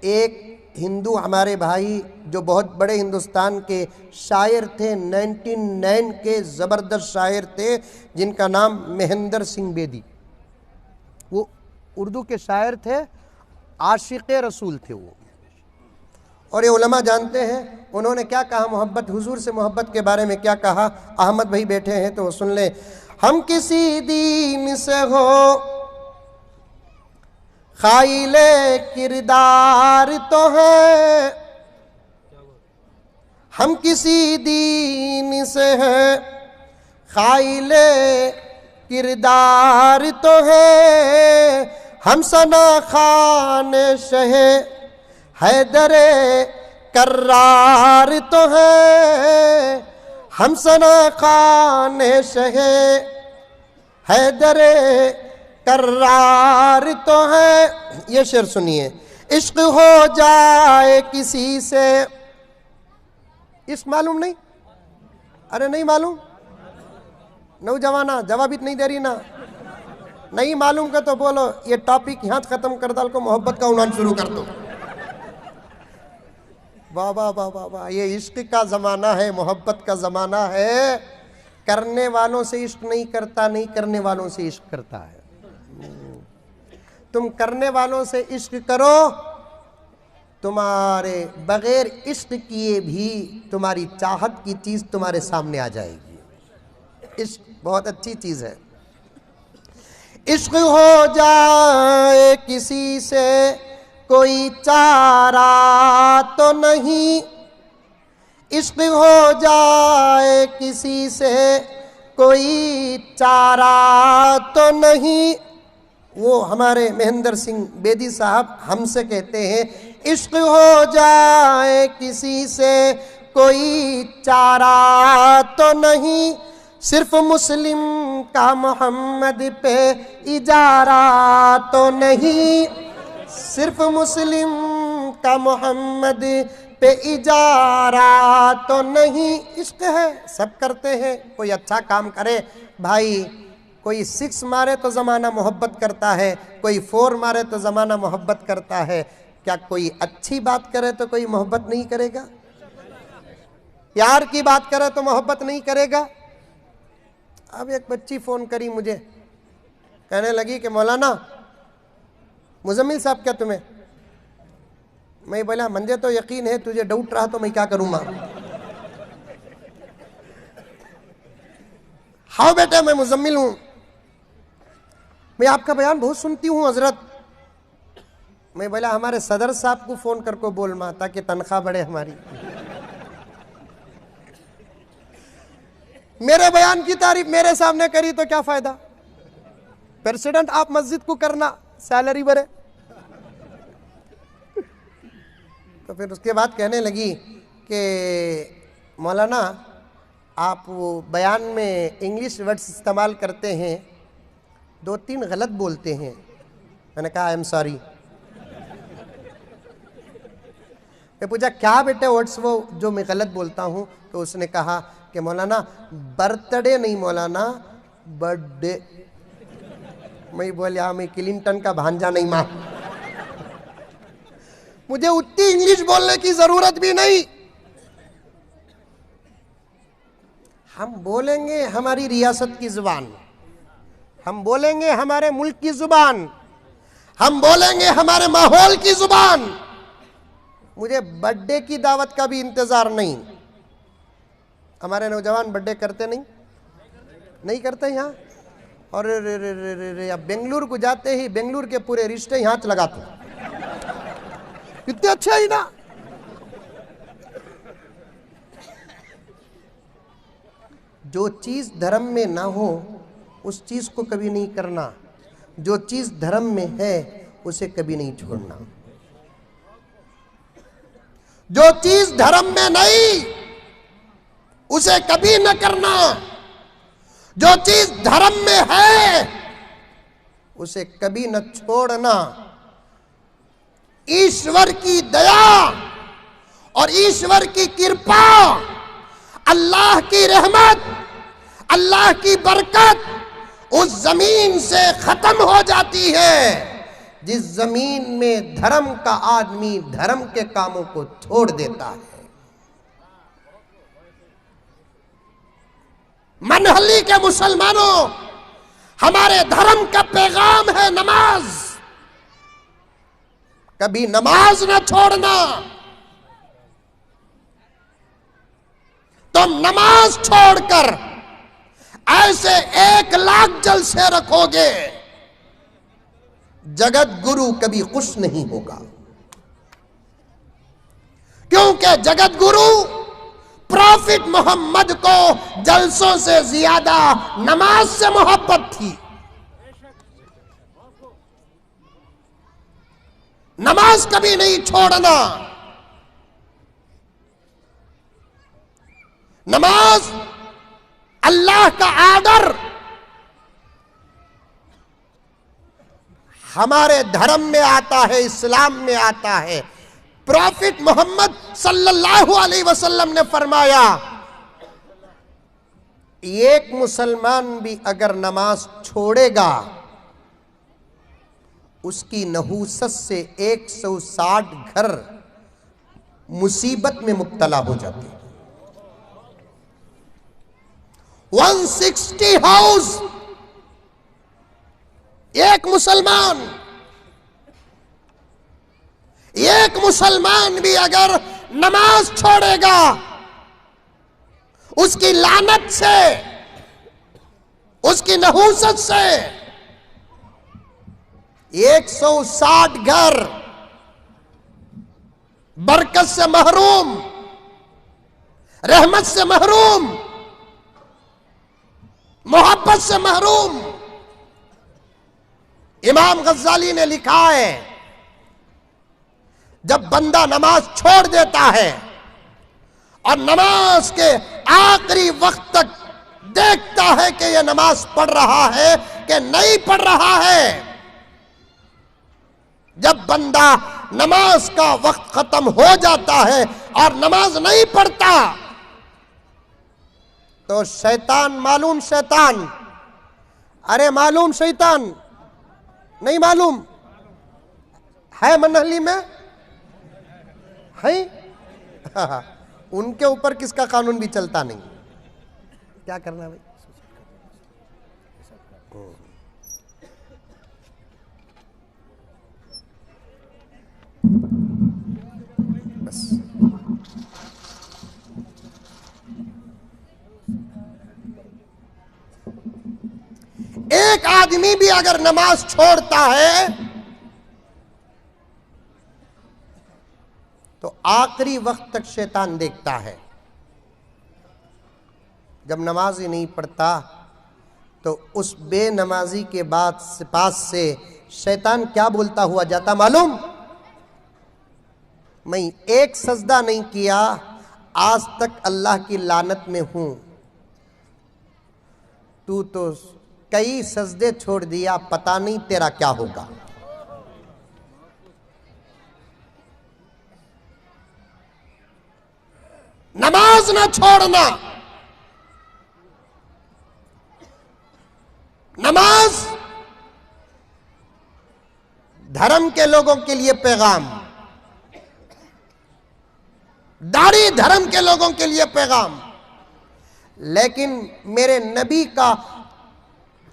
एक हिंदू हमारे भाई जो बहुत बड़े हिंदुस्तान के शायर थे, 99 के ज़बरदस्त शायर थे, जिनका नाम महेंद्र सिंह बेदी, वो उर्दू के शायर थे, आशिक़ रसूल थे वो। और ये उलमा जानते हैं उन्होंने क्या कहा मोहब्बत, हुजूर से मोहब्बत के बारे में क्या कहा। अहमद भाई बैठे हैं तो सुन ले। हम किसी दीन से हो खाइले किरदार तो है, हम किसी दीन से हैं खाइले किरदार तो है, हम सना खान शहे हैदरे कर्रार तो है, हम सना खान शहे हैदरे कर्रार तो है। ये शेर सुनिए। इश्क हो जाए किसी से, इश्क मालूम नहीं? अरे नहीं मालूम? नौजवाना जवाब नहीं दे रही ना, नहीं मालूम का तो बोलो। ये टॉपिक यहाँ खत्म कर डाल को, मोहब्बत का उन्वान शुरू कर दो। वाह वाह वाह वाह वाह, ये इश्क का ज़माना है, मोहब्बत का ज़माना है। करने वालों से इश्क नहीं करता, नहीं करने वालों से इश्क करता है। तुम करने वालों से इश्क करो, तुम्हारे बगैर इश्क किए भी तुम्हारी चाहत की चीज़ तुम्हारे सामने आ जाएगी। इश्क बहुत अच्छी चीज़ है। इश्क हो जाए किसी से कोई चारा तो नहीं, इश्क हो जाए किसी से कोई चारा तो नहीं। वो हमारे महेंद्र सिंह बेदी साहब हमसे कहते हैं, इश्क हो जाए किसी से कोई चारा तो नहीं, सिर्फ मुस्लिम का मोहम्मद पे इजारा तो नहीं, सिर्फ मुस्लिम का मोहम्मद पे इजारा तो नहीं। इश्क है, सब करते हैं। कोई अच्छा काम करे भाई, कोई 6 मारे तो ज़माना मोहब्बत करता है, कोई 4 मारे तो ज़माना मोहब्बत करता है। क्या कोई अच्छी बात करे तो कोई मोहब्बत नहीं करेगा? प्यार की बात करे तो मोहब्बत नहीं करेगा? अब एक बच्ची फ़ोन करी मुझे, कहने लगी कि मौलाना मुजम्मिल साहब क्या तुम्हें? मैं बोला मुझे तो यकीन है, तुझे डाउट रहा तो मैं क्या करूँगा। आओ बेटे, मैं मुजम्मिल हूं, मैं आपका बयान बहुत सुनती हूं हजरत। मैं बोला हमारे सदर साहब को फोन करके बोल मां, ताकि तनख्वाह बढ़े हमारी। मेरे बयान की तारीफ मेरे सामने करी तो क्या फायदा? प्रेसिडेंट आप मस्जिद को करना, सैलरी बढ़े। तो फिर उसके बाद कहने लगी कि मौलाना आप वो बयान में इंग्लिश वर्ड्स इस्तेमाल करते हैं, 2-3 गलत बोलते हैं। मैंने कहा आई एम सॉरी। मैं पूछा क्या बेटे वर्ड्स वो जो मैं गलत बोलता हूँ? तो उसने कहा कि मौलाना बर्थडे नहीं मौलाना, बर्थडे। मैं बोला मैं क्लिंटन का भांजा नहीं मां, मुझे उतनी इंग्लिश बोलने की जरूरत भी नहीं। हम बोलेंगे हमारी रियासत की जुबान, हम बोलेंगे हमारे मुल्क की जुबान, हम बोलेंगे हमारे माहौल की जुबान। मुझे बर्थडे की दावत का भी इंतजार नहीं। हमारे नौजवान बर्थडे करते नहीं करते यहाँ। और अब बेंगलुरु को जाते ही बेंगलुरु के पूरे रिश्ते यहाँ लगाते, इतने अच्छे ही ना। जो चीज धर्म में ना हो उस चीज को कभी नहीं करना, जो चीज धर्म में है उसे कभी नहीं छोड़ना। जो चीज धर्म में नहीं उसे कभी न करना, जो चीज धर्म में है उसे कभी न छोड़ना। ईश्वर की दया और ईश्वर की कृपा, अल्लाह की रहमत, अल्लाह की बरकत उस जमीन से खत्म हो जाती है जिस जमीन में धर्म का आदमी धर्म के कामों को छोड़ देता है। मनहली के मुसलमानों, हमारे धर्म का पैगाम है नमाज। कभी नमाज न छोड़ना। तुम नमाज छोड़कर ऐसे 1 लाख जलसे रखोगे, जगत गुरु कभी खुश नहीं होगा। क्योंकि जगत गुरु प्रॉफिट मोहम्मद को जलसों से ज्यादा नमाज से मोहब्बत थी। नमाज कभी नहीं छोड़ना। नमाज अल्लाह का आर्डर हमारे धर्म में आता है, इस्लाम में आता है। प्रॉफिट मोहम्मद सल्लल्लाहु अलैहि वसल्लम ने फरमाया, एक मुसलमान भी अगर नमाज छोड़ेगा उसकी नहूसत से 160 घर मुसीबत में मुब्तला हो जाते हैं। 160 हाउस, एक मुसलमान भी अगर नमाज छोड़ेगा उसकी लानत से, उसकी नहूसत से 160 घर बरकत से महरूम, रहमत से महरूम, मोहब्बत से महरूम। इमाम गज्जाली ने लिखा है, जब बंदा नमाज छोड़ देता है और नमाज के आखिरी वक्त तक देखता है कि यह नमाज पढ़ रहा है कि नहीं पढ़ रहा है, जब बंदा नमाज का वक्त खत्म हो जाता है और नमाज नहीं पढ़ता, तो शैतान, मालूम शैतान, अरे मालूम शैतान नहीं मालूम है, मनहली में है। उनके ऊपर किसका कानून भी चलता नहीं। क्या करना भाई? बस आदमी भी अगर नमाज छोड़ता है तो आखिरी वक्त तक शैतान देखता है। जब नमाज ही नहीं पढ़ता तो उस बेनमाजी के बाद पास से शैतान क्या बोलता हुआ जाता मालूम? मैं एक सजदा नहीं किया, आज तक अल्लाह की लानत में हूं। तू तो कई सजदे छोड़ दिया, पता नहीं तेरा क्या होगा। नमाज ना छोड़ना। नमाज धर्म के लोगों के लिए पैगाम, दाढ़ी धर्म के लोगों के लिए पैगाम, लेकिन मेरे नबी का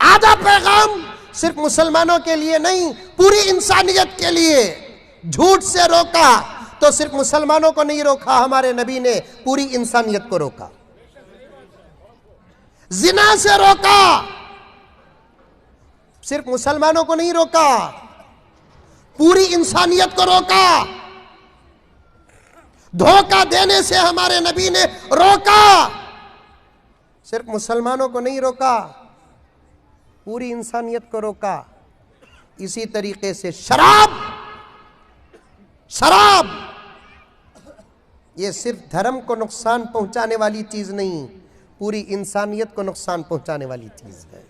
आधा पैगाम सिर्फ मुसलमानों के लिए नहीं, पूरी इंसानियत के लिए। झूठ से रोका तो सिर्फ मुसलमानों को नहीं रोका, हमारे नबी ने पूरी इंसानियत को रोका। जिना से रोका, सिर्फ मुसलमानों को नहीं रोका, पूरी इंसानियत को रोका। धोखा देने से हमारे नबी ने रोका, सिर्फ मुसलमानों को नहीं रोका, पूरी इंसानियत को रोका। इसी तरीके से शराब ये सिर्फ धर्म को नुकसान पहुंचाने वाली चीज नहीं, पूरी इंसानियत को नुकसान पहुंचाने वाली चीज है।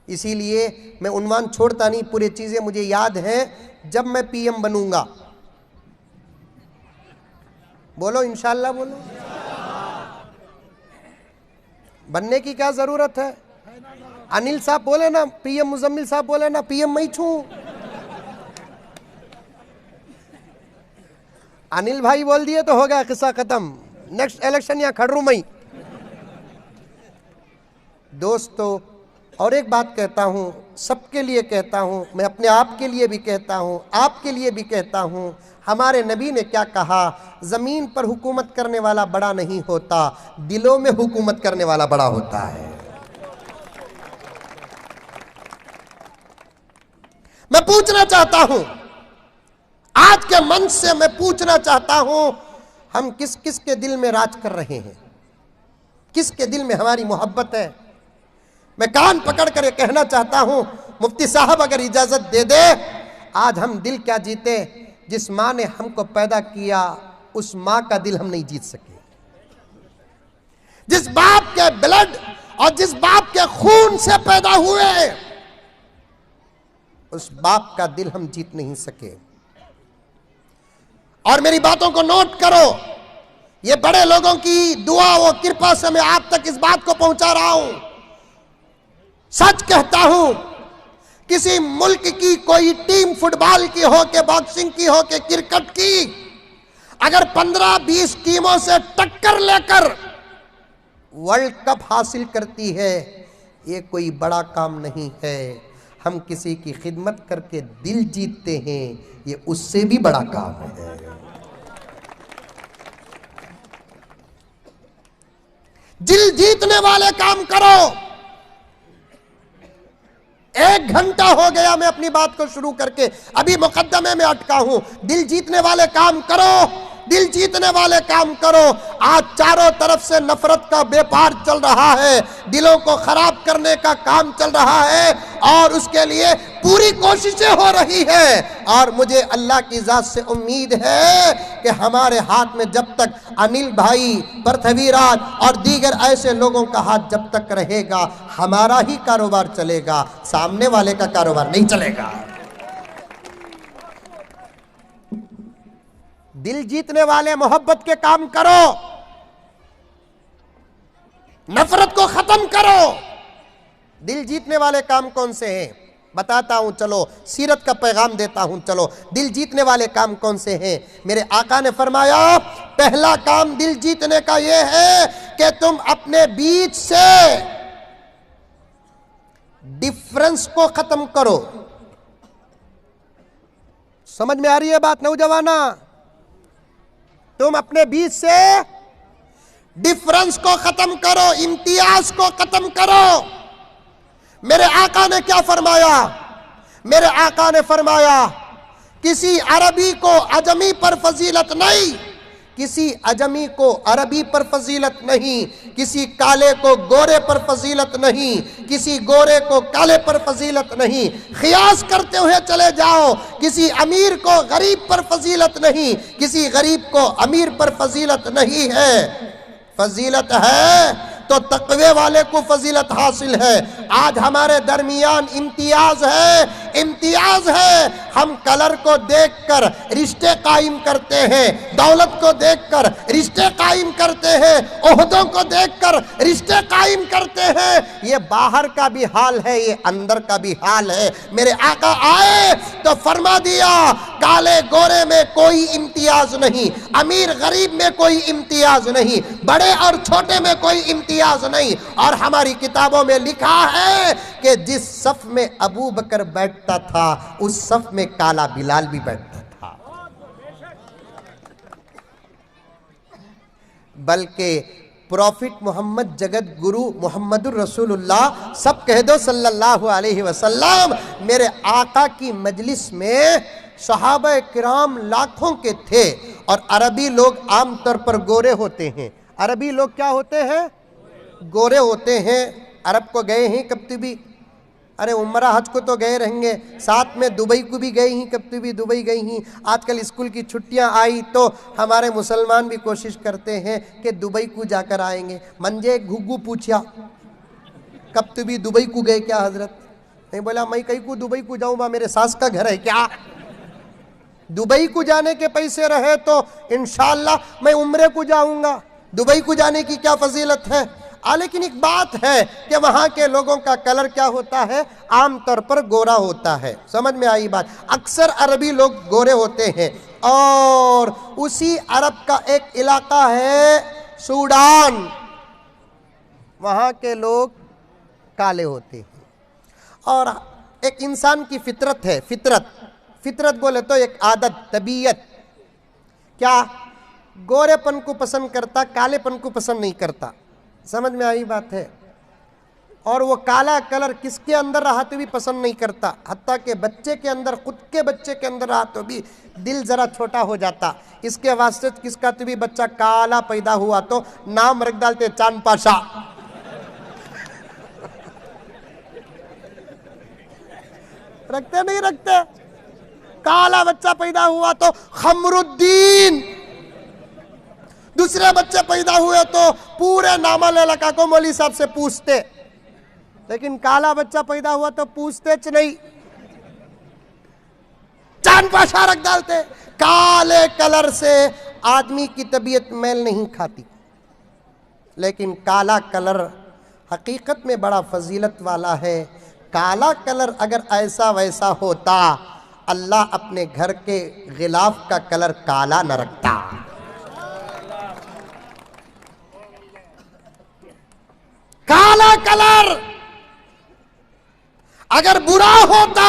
इसीलिए मैं उन्वान छोड़ता नहीं, पूरी चीजें मुझे याद हैं। जब मैं पीएम बनूंगा, बोलो इंशाअल्लाह, बोलो। बनने की क्या जरूरत है? अनिल साहब बोले ना पीएम, मुजम्मिल साहब बोले ना पीएम मैं छू। अनिल भाई बोल दिए तो हो गया किस्सा खत्म। नेक्स्ट इलेक्शन यहाँ खड़रू मई। दोस्तों, और एक बात कहता हूं, सबके लिए कहता हूं, मैं अपने आप के लिए भी कहता हूं, आपके लिए भी कहता हूं। हमारे नबी ने क्या कहा? जमीन पर हुकूमत करने वाला बड़ा नहीं होता, दिलों में हुकूमत करने वाला बड़ा होता है। मैं पूछना चाहता हूं, आज के मंच से मैं पूछना चाहता हूं, हम किस किस के दिल में राज कर रहे हैं? किसके दिल में हमारी मोहब्बत है? मैं कान पकड़ कर ये कहना चाहता हूं, मुफ्ती साहब अगर इजाजत दे दे, आज हम दिल क्या जीते? जिस मां ने हमको पैदा किया उस मां का दिल हम नहीं जीत सके। जिस बाप के ब्लड और जिस बाप के खून से पैदा हुए, उस बाप का दिल हम जीत नहीं सके। और मेरी बातों को नोट करो, ये बड़े लोगों की दुआ व कृपा से मैं आप तक इस बात को पहुंचा रहा हूं। सच कहता हूं, किसी मुल्क की कोई टीम फुटबॉल की हो के बॉक्सिंग की हो के क्रिकेट की, अगर 15-20 टीमों से टक्कर लेकर वर्ल्ड कप हासिल करती है, ये कोई बड़ा काम नहीं है। हम किसी की खिदमत करके दिल जीतते हैं, ये उससे भी बड़ा काम है। दिल जीतने वाले काम करो। 1 घंटा हो गया मैं अपनी बात को शुरू करके, अभी मुकद्दमे में अटका हूं। दिल जीतने वाले काम करो, दिल जीतने वाले काम करो। आज चारों तरफ से नफरत का व्यापार चल रहा है, दिलों को खराब करने का काम चल रहा है, और उसके लिए पूरी कोशिशें हो रही है। और मुझे अल्लाह की जात से उम्मीद है कि हमारे हाथ में जब तक अनिल भाई, पृथ्वीराज और दीगर ऐसे लोगों का हाथ जब तक रहेगा, हमारा ही कारोबार चलेगा, सामने वाले का कारोबार नहीं चलेगा। दिल जीतने वाले मोहब्बत के काम करो, नफरत को खत्म करो। दिल जीतने वाले काम कौन से हैं बताता हूं, चलो सीरत का पैगाम देता हूं। चलो, दिल जीतने वाले काम कौन से हैं? मेरे आका ने फरमाया, पहला काम दिल जीतने का यह है कि तुम अपने बीच से डिफरेंस को खत्म करो। समझ में आ रही है बात नौजवाना? तुम अपने बीच से डिफरेंस को खत्म करो, इम्तियाज को खत्म करो। मेरे आका ने क्या फरमाया? मेरे आका ने फरमाया किसी अरबी को अजमी पर फजीलत नहीं, किसी अजमी को अरबी पर फजीलत नहीं, किसी काले को गोरे पर फजीलत नहीं, किसी गोरे को काले पर फजीलत नहीं। ख़ियास करते हुए चले जाओ, किसी अमीर को गरीब पर फजीलत नहीं, किसी गरीब को अमीर पर फजीलत नहीं है। फजीलत है तो तकवे वाले को फजीलत हासिल है। आज हमारे दरमियान इम्तियाज है, इम्तियाज है। हम कलर को देखकर रिश्ते कायम करते हैं, दौलत को देखकर रिश्ते कायम करते हैं, ओहदों को देखकर रिश्ते कायम करते हैं। ये बाहर का भी हाल है, ये अंदर का भी हाल है। मेरे आका आए तो फरमा दिया काले गोरे में कोई इम्तियाज नहीं, अमीर गरीब में कोई इम्तियाज नहीं, बड़े और छोटे में कोई इम्तियाज नहीं। और हमारी किताबों में लिखा है कि जिस सफ में अबू बकर बैठता था उस सफ में काला बिलाल भी बैठता था। बल्कि प्रॉफिट मोहम्मद जगत गुरु मोहम्मदुर रसूलुल्लाह, सब कह दो सल्लल्लाहु अलैहि वसल्लम, मेरे आका की मजलिस में सहाबा किराम लाखों के थे। और अरबी लोग आमतौर पर गोरे होते हैं। अरबी लोग क्या होते हैं? गोरे होते हैं। अरब को गए हैं कब भी? अरे उम्रा हज को तो गए रहेंगे, साथ में दुबई को भी गई ही, कब भी दुबई गई ही। आजकल स्कूल की छुट्टियां आई तो हमारे मुसलमान भी कोशिश करते हैं कि दुबई को जाकर आएंगे। मंजे घुग्गू पूछा कब भी दुबई को गए क्या हजरत? नहीं बोला मैं कहीं को दुबई को जाऊँ, मेरे सास का घर है क्या? दुबई को जाने के पैसे रहे तो इंशाअल्लाह मैं उम्रे को जाऊंगा। दुबई को जाने की क्या फजीलत है? लेकिन एक बात है कि वहाँ के लोगों का कलर क्या होता है? आमतौर पर गोरा होता है। समझ में आई बात? अक्सर अरबी लोग गोरे होते हैं। और उसी अरब का एक इलाका है सूडान, वहाँ के लोग काले होते हैं। और एक इंसान की फितरत है, फितरत, फितरत बोले तो एक आदत, तबीयत, क्या गोरेपन को पसंद करता, कालेपन को पसंद नहीं करता। समझ में आई बात है? और वो काला कलर किसके अंदर रहा तो भी पसंद नहीं करता, हत्ता के बच्चे के अंदर, खुद के बच्चे के अंदर रहा तो भी दिल जरा छोटा हो जाता। इसके वास्ते किसका तो भी बच्चा काला पैदा हुआ तो नाम रख डालते चांद पाशा। रखते नहीं रखते? काला बच्चा पैदा हुआ तो खमरुद्दीन, दूसरे बच्चे पैदा हुए तो पूरे नामल इलाका को मौली साहब से पूछते। लेकिन काला बच्चा पैदा हुआ तो पूछते च नहीं, चांद पाशा रख डालते। काले कलर से आदमी की तबीयत मेल नहीं खाती। लेकिन काला कलर हकीकत में बड़ा फजीलत वाला है। काला कलर अगर ऐसा वैसा होता, अल्लाह अपने घर के गिलाफ का कलर काला न रखता। काला कलर अगर बुरा होता,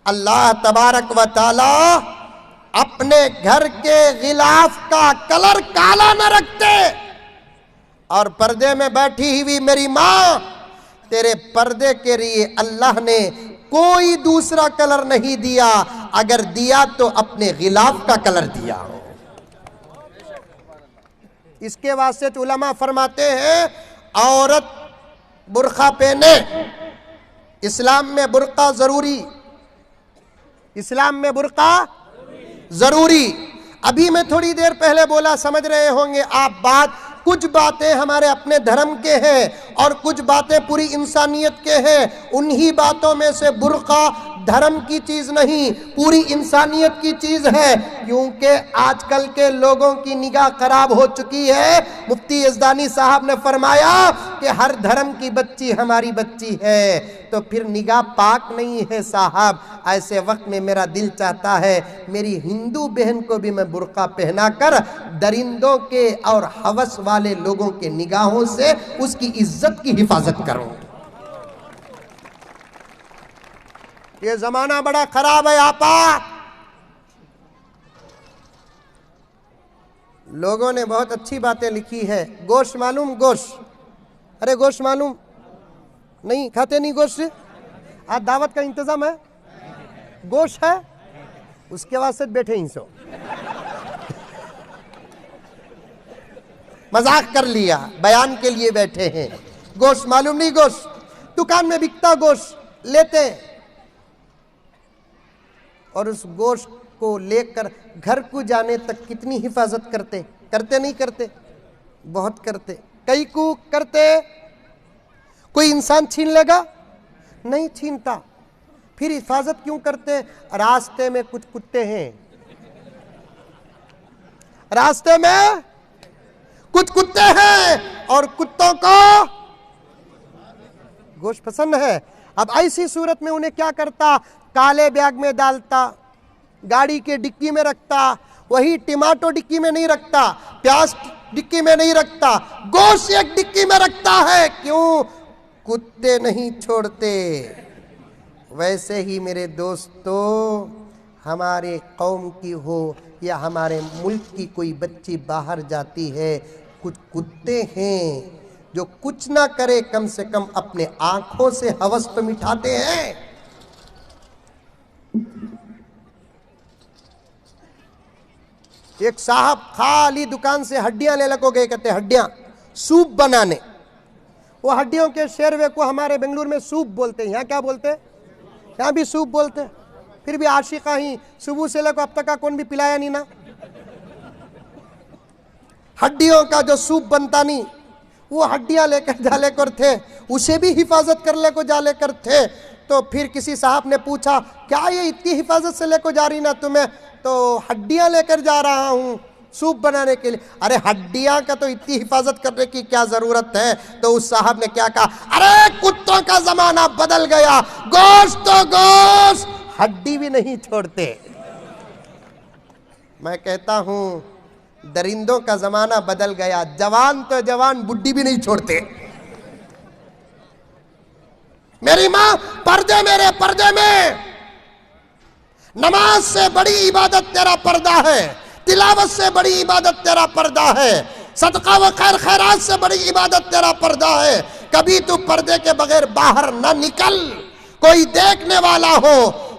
अल्लाह तबारक व ताला अपने घर के गिलाफ का कलर काला न रखते। और पर्दे में बैठी हुई मेरी मां, तेरे पर्दे के लिए अल्लाह ने कोई दूसरा कलर नहीं दिया, अगर दिया तो अपने गिलाफ का कलर दिया हो। इसके वास्ते तो उलमा फरमाते हैं औरत बुर्का पहने, इस्लाम में बुर्का जरूरी, इस्लाम में बुर्का जरूरी। अभी मैं थोड़ी देर पहले बोला, समझ रहे होंगे आप बात, कुछ बातें हमारे अपने धर्म के हैं और कुछ बातें पूरी इंसानियत के हैं। उन्हीं बातों में से बुर्का धर्म की चीज नहीं, पूरी इंसानियत की चीज है। क्योंकि आजकल के लोगों की निगाह खराब हो चुकी है। मुफ्ती यज़दानी साहब ने फरमाया कि हर धर्म की बच्ची हमारी बच्ची है, तो फिर निगाह पाक नहीं है साहब। ऐसे वक्त में मेरा दिल चाहता है मेरी हिंदू बहन को भी मैं बुर्का पहनाकर दरिंदों के और हवस वाले लोगों के निगाहों से उसकी इज्जत की हिफाजत करूं। ये जमाना बड़ा खराब है आपा। लोगों ने बहुत अच्छी बातें लिखी है। गोश्त मालूम? गोश्त, अरे गोश्त मालूम? नहीं खाते, नहीं गोश्त। आज दावत का इंतजाम है, गोश्त है, उसके बाद से बैठे ही सो मजाक कर लिया, बयान के लिए बैठे हैं। गोश्त मालूम नहीं, गोश्त दुकान में बिकता गोश्त लेते हैं और उस गोश्त को लेकर घर को जाने तक कितनी हिफाजत करते, करते नहीं करते, बहुत करते। कई को करते, कोई इंसान छीन लेगा, नहीं छीनता, फिर हिफाजत क्यों करते? रास्ते में कुछ कुत्ते हैं, रास्ते में कुछ कुत्ते हैं और कुत्तों को गोश्त पसंद है। अब ऐसी सूरत में उन्हें क्या करता? काले बैग में डालता, गाड़ी के डिक्की में रखता, वही टमाटो डिक्की में नहीं रखता, प्याज डिक्की में नहीं रखता, गोश्त एक डिक्की में रखता है। क्यों? कुत्ते नहीं छोड़ते। वैसे ही मेरे दोस्तों, हमारे कौम की हो या हमारे मुल्क की कोई बच्ची बाहर जाती है, कुछ कुत्ते हैं जो कुछ ना करे, कम से कम अपने आंखों से हवस तो मिटाते हैं। एक साहब खाली दुकान से हड्डियां ले लको गए, कहते हड्डियां सूप बनाने। वो हड्डियों के शेरवे को हमारे बेंगलुरु में सूप बोलते हैं, यहाँ क्या बोलते हैं? यहाँ भी सूप बोलते हैं। फिर भी आशिका ही सुबह से लेकर अब तक का कौन भी पिलाया नहीं ना। हड्डियों का जो सूप बनता नहीं, वो हड्डियां लेकर जाले कर थे, उसे भी हिफाजत कर ले को जाले कर थे। तो फिर किसी साहब ने पूछा, क्या ये इतनी हिफाजत से लेकर जा रही ना तुम्हें? तो हड्डियां लेकर जा रहा हूं सूप बनाने के लिए। अरे हड्डियां का तो इतनी हिफाजत करने की क्या जरूरत है? तो उस साहब ने क्या कहा? अरे कुत्तों का जमाना बदल गया, गोश्त तो गोश्त, हड्डी भी नहीं छोड़ते। मैं कहता हूं दरिंदों का जमाना बदल गया, जवान तो जवान, बुड्ढी भी नहीं छोड़ते। मेरी मां पर्दे मेरे पर्दे में, नमाज से बड़ी इबादत तेरा पर्दा है, तिलावत से बड़ी इबादत तेरा पर्दा है, सदका व खैर खैरात से बड़ी इबादत तेरा पर्दा है। कभी तू पर्दे के बगैर बाहर ना निकल, कोई देखने वाला हो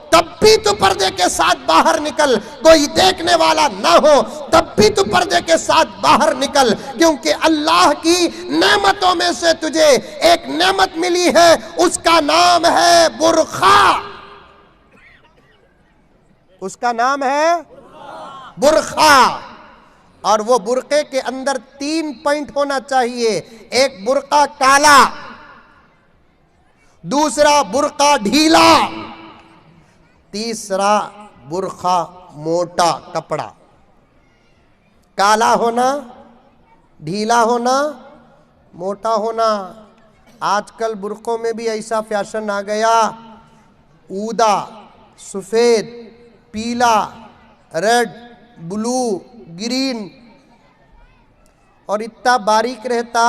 तब भी तू पर्दे के साथ बाहर निकल, कोई देखने वाला ना हो तब भी तू पर्दे के साथ बाहर निकल। क्योंकि अल्लाह की नेमतों में से तुझे एक नेमत मिली है, उसका नाम है बुरखा, उसका नाम है बुरखा। और वो बुरके के अंदर 3 पॉइंट होना चाहिए। एक बुरका काला, दूसरा बुरका ढीला, तीसरा बुरखा मोटा कपड़ा। काला होना, ढीला होना, मोटा होना। आजकल बुरकों में भी ऐसा फैशन आ गया, ऊदा, सफेद, पीला, रेड, ब्लू, ग्रीन, और इतना बारीक रहता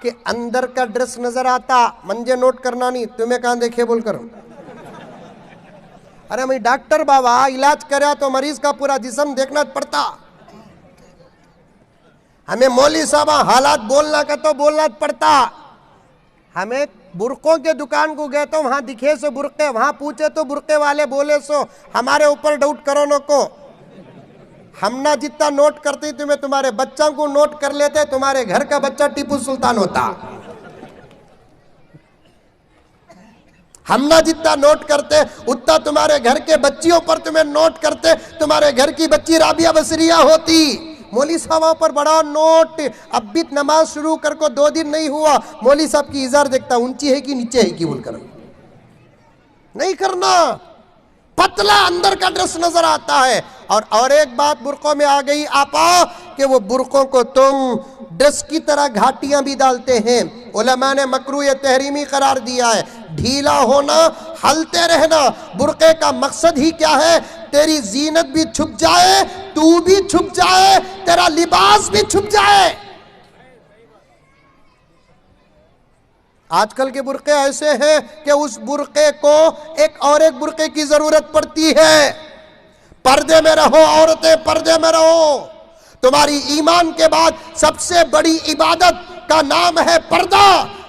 कि अंदर का ड्रेस नजर आता। मंजे नोट करना नहीं, तुम्हें कहां देखे बोलकर। अरे मैं डॉक्टर बाबा, इलाज करा तो मरीज का पूरा जिस्म देखना पड़ता। हमें मौली साहब हालात बोलना का तो बोलना पड़ता। हमें बुरकों के दुकान को गए तो वहां दिखे सो बुरके, वहां पूछे तो बुरके वाले बोले सो। हमारे ऊपर डाउट करो न को। हम ना जितना नोट करते तुम्हें तुम्हारे बच्चों को नोट कर लेते, तुम्हारे घर का बच्चा टीपू सुल्तान होता। हम ना जितना नोट करते उतना तुम्हारे घर के बच्चियों पर तुम्हें नोट करते, तुम्हारे घर की बच्ची राबिया बसरिया होती। मौली साहब पर बड़ा नोट। अब भी नमाज शुरू कर को 2 दिन नहीं हुआ, मौली साहब की इजार देखता, ऊंची है कि नीचे है कि बोलकर नहीं करना। पतला अंदर का ड्रेस नजर आता है। और एक बात बुरकों में आ गई आपा, कि वो बुरकों को तुम ड्रेस की तरह घाटियां भी डालते हैं। उलमा ने मकरूह तहरीमी करार दिया है। ढीला होना, हलते रहना। बुरके का मकसद ही क्या है? तेरी जीनत भी छुप जाए, तू भी छुप जाए, तेरा लिबास भी छुप जाए। आजकल के बुरके ऐसे हैं कि उस बुरके को एक बुरके की जरूरत पड़ती है। पर्दे में रहो औरतें, पर्दे में रहो। तुम्हारी ईमान के बाद सबसे बड़ी इबादत का नाम है पर्दा।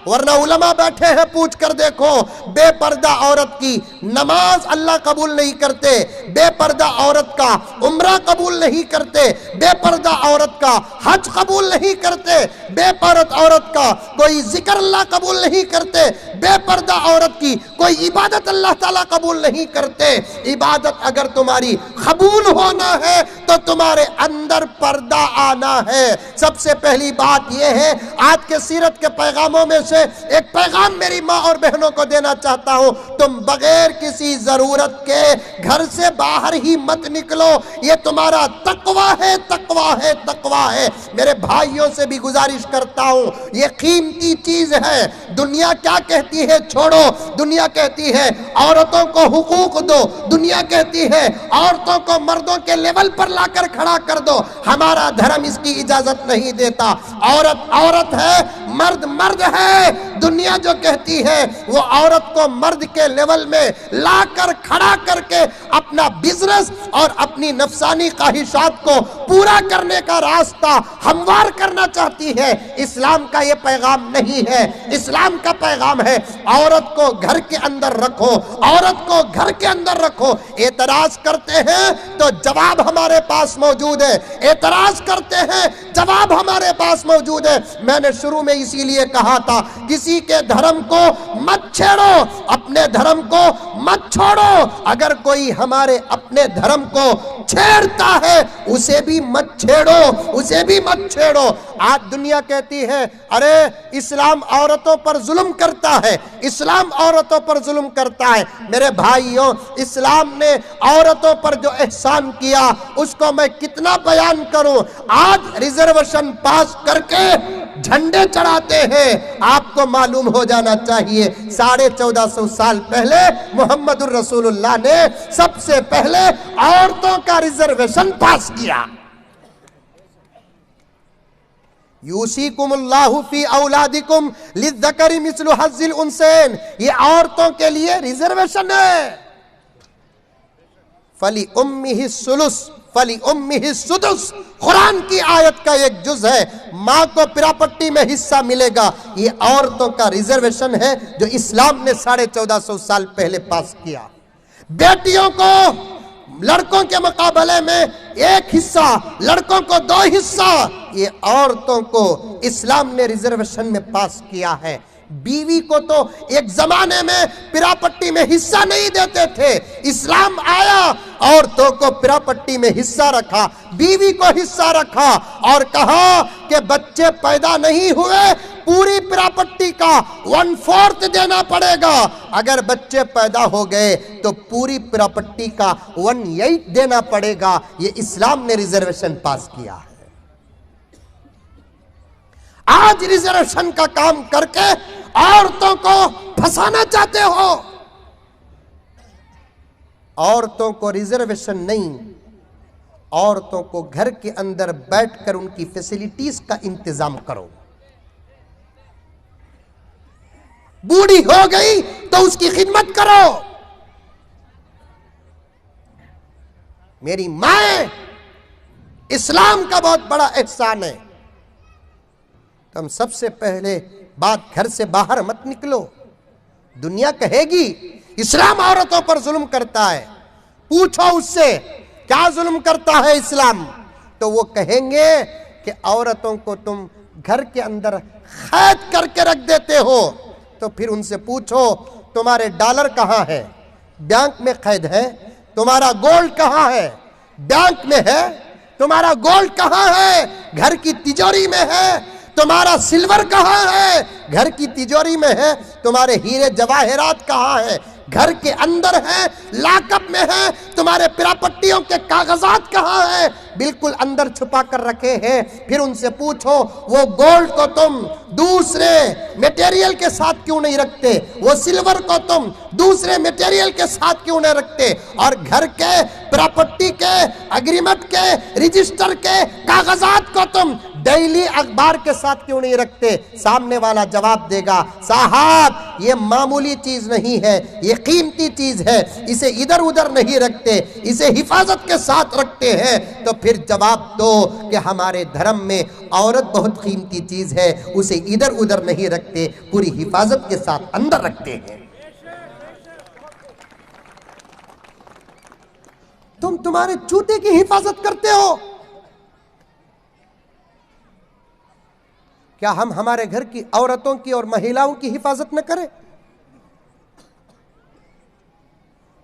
वरना उलमा बैठे हैं, पूछ कर देखो, बेपर्दा औरत की नमाज अल्लाह कबूल नहीं करते, बेपर्दा औरत का उम्रा कबूल नहीं करते, बेपर्दा औरत का हज कबूल नहीं करते, बेपर्दा औरत का कोई जिक्र अल्लाह कबूल नहीं करते, बेपर्दा औरत की कोई इबादत अल्लाह ताला कबूल नहीं करते। इबादत अगर तुम्हारी कबूल होना है तो तुम्हारे अंदर पर्दा आना है। सबसे पहली बात यह है, आज के सीरत के पैगामों में से एक पैगाम मेरी माँ और बहनों को देना चाहता हूं, तुम बगैर किसी जरूरत के घर से बाहर ही मत निकलो। ये तुम्हारा तकवा है, तकवा है, तकवा है। मेरे भाइयों से भी गुजारिश करता हूं, ये कीमती चीज है। दुनिया क्या कहती है छोड़ो, दुनिया कहती है औरतों को हुकूक दो, दुनिया कहती है औरतों को मर्दों के लेवल पर लाकर खड़ा कर दो। हमारा धर्म इसकी इजाजत नहीं देता। औरत औरत है, मर्द मर्द है। दुनिया जो कहती है वो औरत को मर्द के लेवल में लाकर खड़ा करके अपना बिजनेस और अपनी नफसानी ख्वाहिशात को पूरा करने का रास्ता हमवार करना चाहती है। इस्लाम का ये पैगाम नहीं है। इस्लाम का पैगाम है औरत को घर के अंदर रखो, औरत को घर के अंदर रखो। एतराज करते हैं तो जवाब हमारे पास मौजूद है, एतराज करते हैं जवाब हमारे पास मौजूद है। मैंने शुरू में इसीलिए कहा था, किसी के धर्म को मत छेड़ो, अपने धर्म को मत छोड़ो। अगर कोई हमारे अपने धर्म को छेड़ता है उसे भी मत छेड़ो, उसे भी मत छेड़ो। आज दुनिया कहती है अरे इस्लाम औरतों पर जुल्म करता है, इस्लाम औरतों पर जुल्म करता है। मेरे भाइयों, इस्लाम ने औरतों पर जो एहसान किया उसको मैं कितना बयान करूं। आज रिजर्वेशन पास करके झंडे चढ़ाते हैं। आपको मालूम हो जाना चाहिए 1450 साल पहले मोहम्मदुर रसूलुल्लाह ने सबसे पहले औरतों का रिजर्वेशन पास किया। यूसीकुमुल्लाहु फी औलादिकुम लिज़्ज़करी मिस्लु हज़्ज़िल उन्सैन, ये औरतों के लिए रिजर्वेशन है। फली उम्मिही सुलुस फली उम्मिही सुदुस, कुरान की आयत का एक जुज है। माँ को प्रॉपर्टी में हिस्सा मिलेगा। ये औरतों का रिजर्वेशन है जो इस्लाम ने 1450 साल पहले पास किया। बेटियों को लड़कों के मुकाबले में एक हिस्सा, लड़कों को 2 हिस्सा, ये औरतों को इस्लाम ने रिजर्वेशन में पास किया है। बीवी को तो एक जमाने में प्रॉपर्टी में हिस्सा नहीं देते थे, इस्लाम आया औरतों को प्रॉपर्टी में हिस्सा रखा, बीवी को हिस्सा रखा और कहा कि बच्चे पैदा नहीं हुए पूरी प्रॉपर्टी का 1/4 देना पड़ेगा, अगर बच्चे पैदा हो गए तो पूरी प्रॉपर्टी का 1/8 देना पड़ेगा। ये इस्लाम ने रिजर्वेशन पास किया है। आज रिजर्वेशन का काम करके औरतों को फंसाना चाहते हो। औरतों को रिजर्वेशन नहीं, औरतों को घर के अंदर बैठकर उनकी फैसिलिटीज का इंतजाम करो। बूढ़ी हो गई तो उसकी खिदमत करो। मेरी मां, इस्लाम का बहुत बड़ा एहसान है। तुम सबसे पहले बात, घर से बाहर मत निकलो। दुनिया कहेगी इस्लाम औरतों पर जुल्म करता है, पूछो उससे क्या जुल्म करता है इस्लाम, तो वो कहेंगे कि औरतों को तुम घर के अंदर कैद करके रख देते हो। तो फिर उनसे पूछो तुम्हारे डॉलर कहाँ है, बैंक में कैद है। तुम्हारा गोल्ड कहाँ है, बैंक में है। तुम्हारा गोल्ड कहाँ है, घर की तिजोरी में है। तुम्हारा सिल्वर कहाँ है, घर की तिजोरी में है। तुम्हारे हीरे जवाहरात कहाँ है, घर के अंदर है, लाकअप में है। तुम्हारे प्रॉपर्टियों के कागजात कहाँ है, बिल्कुल अंदर छुपा कर रखे हैं। फिर उनसे पूछो वो गोल्ड को तुम दूसरे मटेरियल के साथ क्यों नहीं रखते, वो सिल्वर को तुम दूसरे मटेरियल के साथ क्यों नहीं रखते, और घर के प्रॉपर्टी के, एग्रीमेंट के, रजिस्टर के कागजात को तुम डेली अखबार के साथ क्यों नहीं रखते? सामने वाला जवाब देगा, साहब ये मामूली चीज नहीं है, ये कीमती चीज है, इसे इधर उधर नहीं रखते, इसे हिफाजत के साथ रखते हैं। तो फिर जवाब दो कि हमारे धर्म में औरत बहुत कीमती चीज है, उसे इधर उधर नहीं रखते, पूरी हिफाजत के साथ अंदर रखते हैं। तुम तुम्हारे जूते की हिफाजत करते हो, क्या हम हमारे घर की औरतों की और महिलाओं की हिफाजत न करें?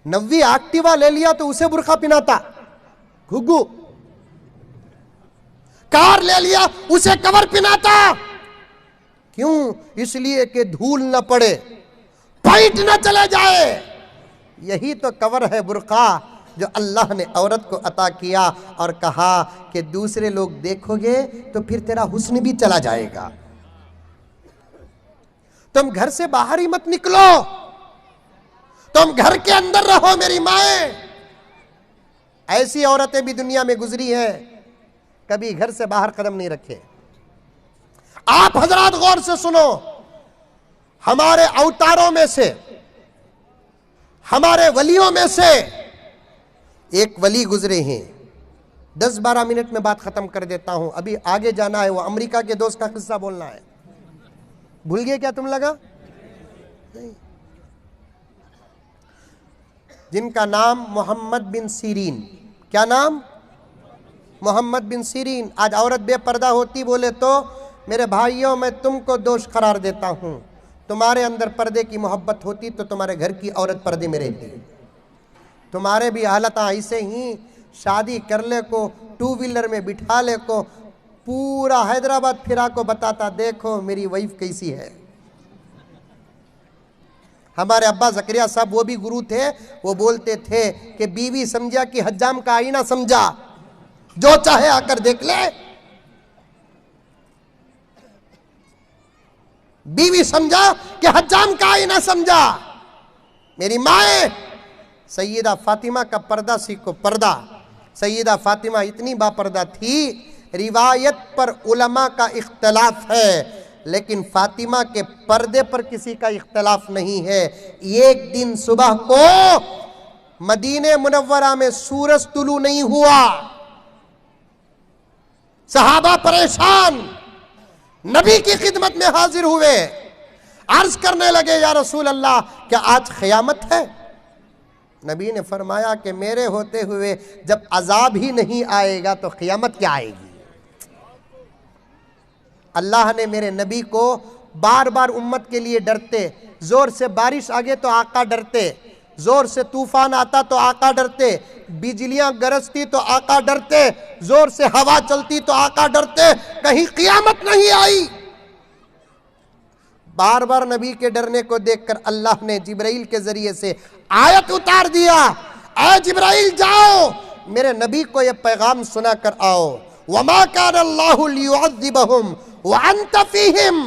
नवी एक्टिवा ले लिया तो उसे बुर्का पिनाता घुग्गू, कार ले लिया उसे कवर पिनाता, क्यों? इसलिए कि धूल न पड़े, पाइट न चले जाए। यही तो कवर है बुर्का जो अल्लाह ने औरत को अता किया और कहा कि दूसरे लोग देखोगे तो फिर तेरा हुस्न भी चला जाएगा। तुम घर से बाहर ही मत निकलो, तुम घर के अंदर रहो मेरी माए। ऐसी औरतें भी दुनिया में गुजरी हैं, कभी घर से बाहर कदम नहीं रखे। आप हजरात गौर से सुनो, हमारे अवतारों में से, हमारे वलियों में से एक वली गुजरे हैं। 10-12 मिनट में बात खत्म कर देता हूं, अभी आगे जाना है। वो अमेरिका के दोस्त का किस्सा बोलना है। भूल गए क्या तुम लगा? नहीं। जिनका नाम मोहम्मद बिन सीरीन। क्या नाम? Mohammad bin Sirin. आज औरत बेपर्दा होती बोले तो मेरे भाइयों मैं तुमको दोष करार देता हूं। तुम्हारे अंदर पर्दे की मोहब्बत होती तो तुम्हारे घर की औरत पर्दे में रहती। तुम्हारे भी हालत ऐसे ही, शादी कर ले को, 2 व्हीलर में बिठा ले को, पूरा हैदराबाद फिरा को बताता, देखो मेरी वाइफ कैसी है। हमारे अब्बा जकरिया साहब वो भी गुरु थे, वो बोलते थे कि बीवी समझा कि हज्जाम का आईना समझा, जो चाहे आकर देख ले। बीवी समझा कि हज्जाम का आईना समझा। मेरी माए, सैयदा फातिमा का पर्दा सीखो। पर्दा, सैयदा फातिमा इतनी बापर्दा थी, रिवायत पर उलमा का इख्तलाफ है, लेकिन फातिमा के पर्दे पर किसी का इख्तलाफ नहीं है। एक दिन सुबह को मदीने मुनव्वरा में सूरज तुलू नहीं हुआ, सहाबा परेशान नबी की खिदमत में हाजिर हुए, अर्ज करने लगे, या रसूल अल्लाह क्या आज क़यामत है? नबी ने फरमाया कि मेरे होते हुए जब अजाब ही नहीं आएगा तो क़यामत क्या आएगी? अल्लाह ने मेरे नबी को बार बार उम्मत के लिए डरते, जोर से बारिश आगे तो आका डरते, जोर से तूफान आता तो आका डरते, बिजलियां गरजती तो आका डरते, जोर से हवा चलती तो आका डरते, कहीं क़यामत नहीं आई। बार बार नबी के डरने को देखकर अल्लाह ने जिब्राइल के जरिए से आयत उतार दिया, ऐ जिब्राइल जाओ मेरे नबी को यह पैगाम सुना कर आओ, वमा कान अल्लाहु लियुअज़्ज़िबहुम व अंत फीहिम।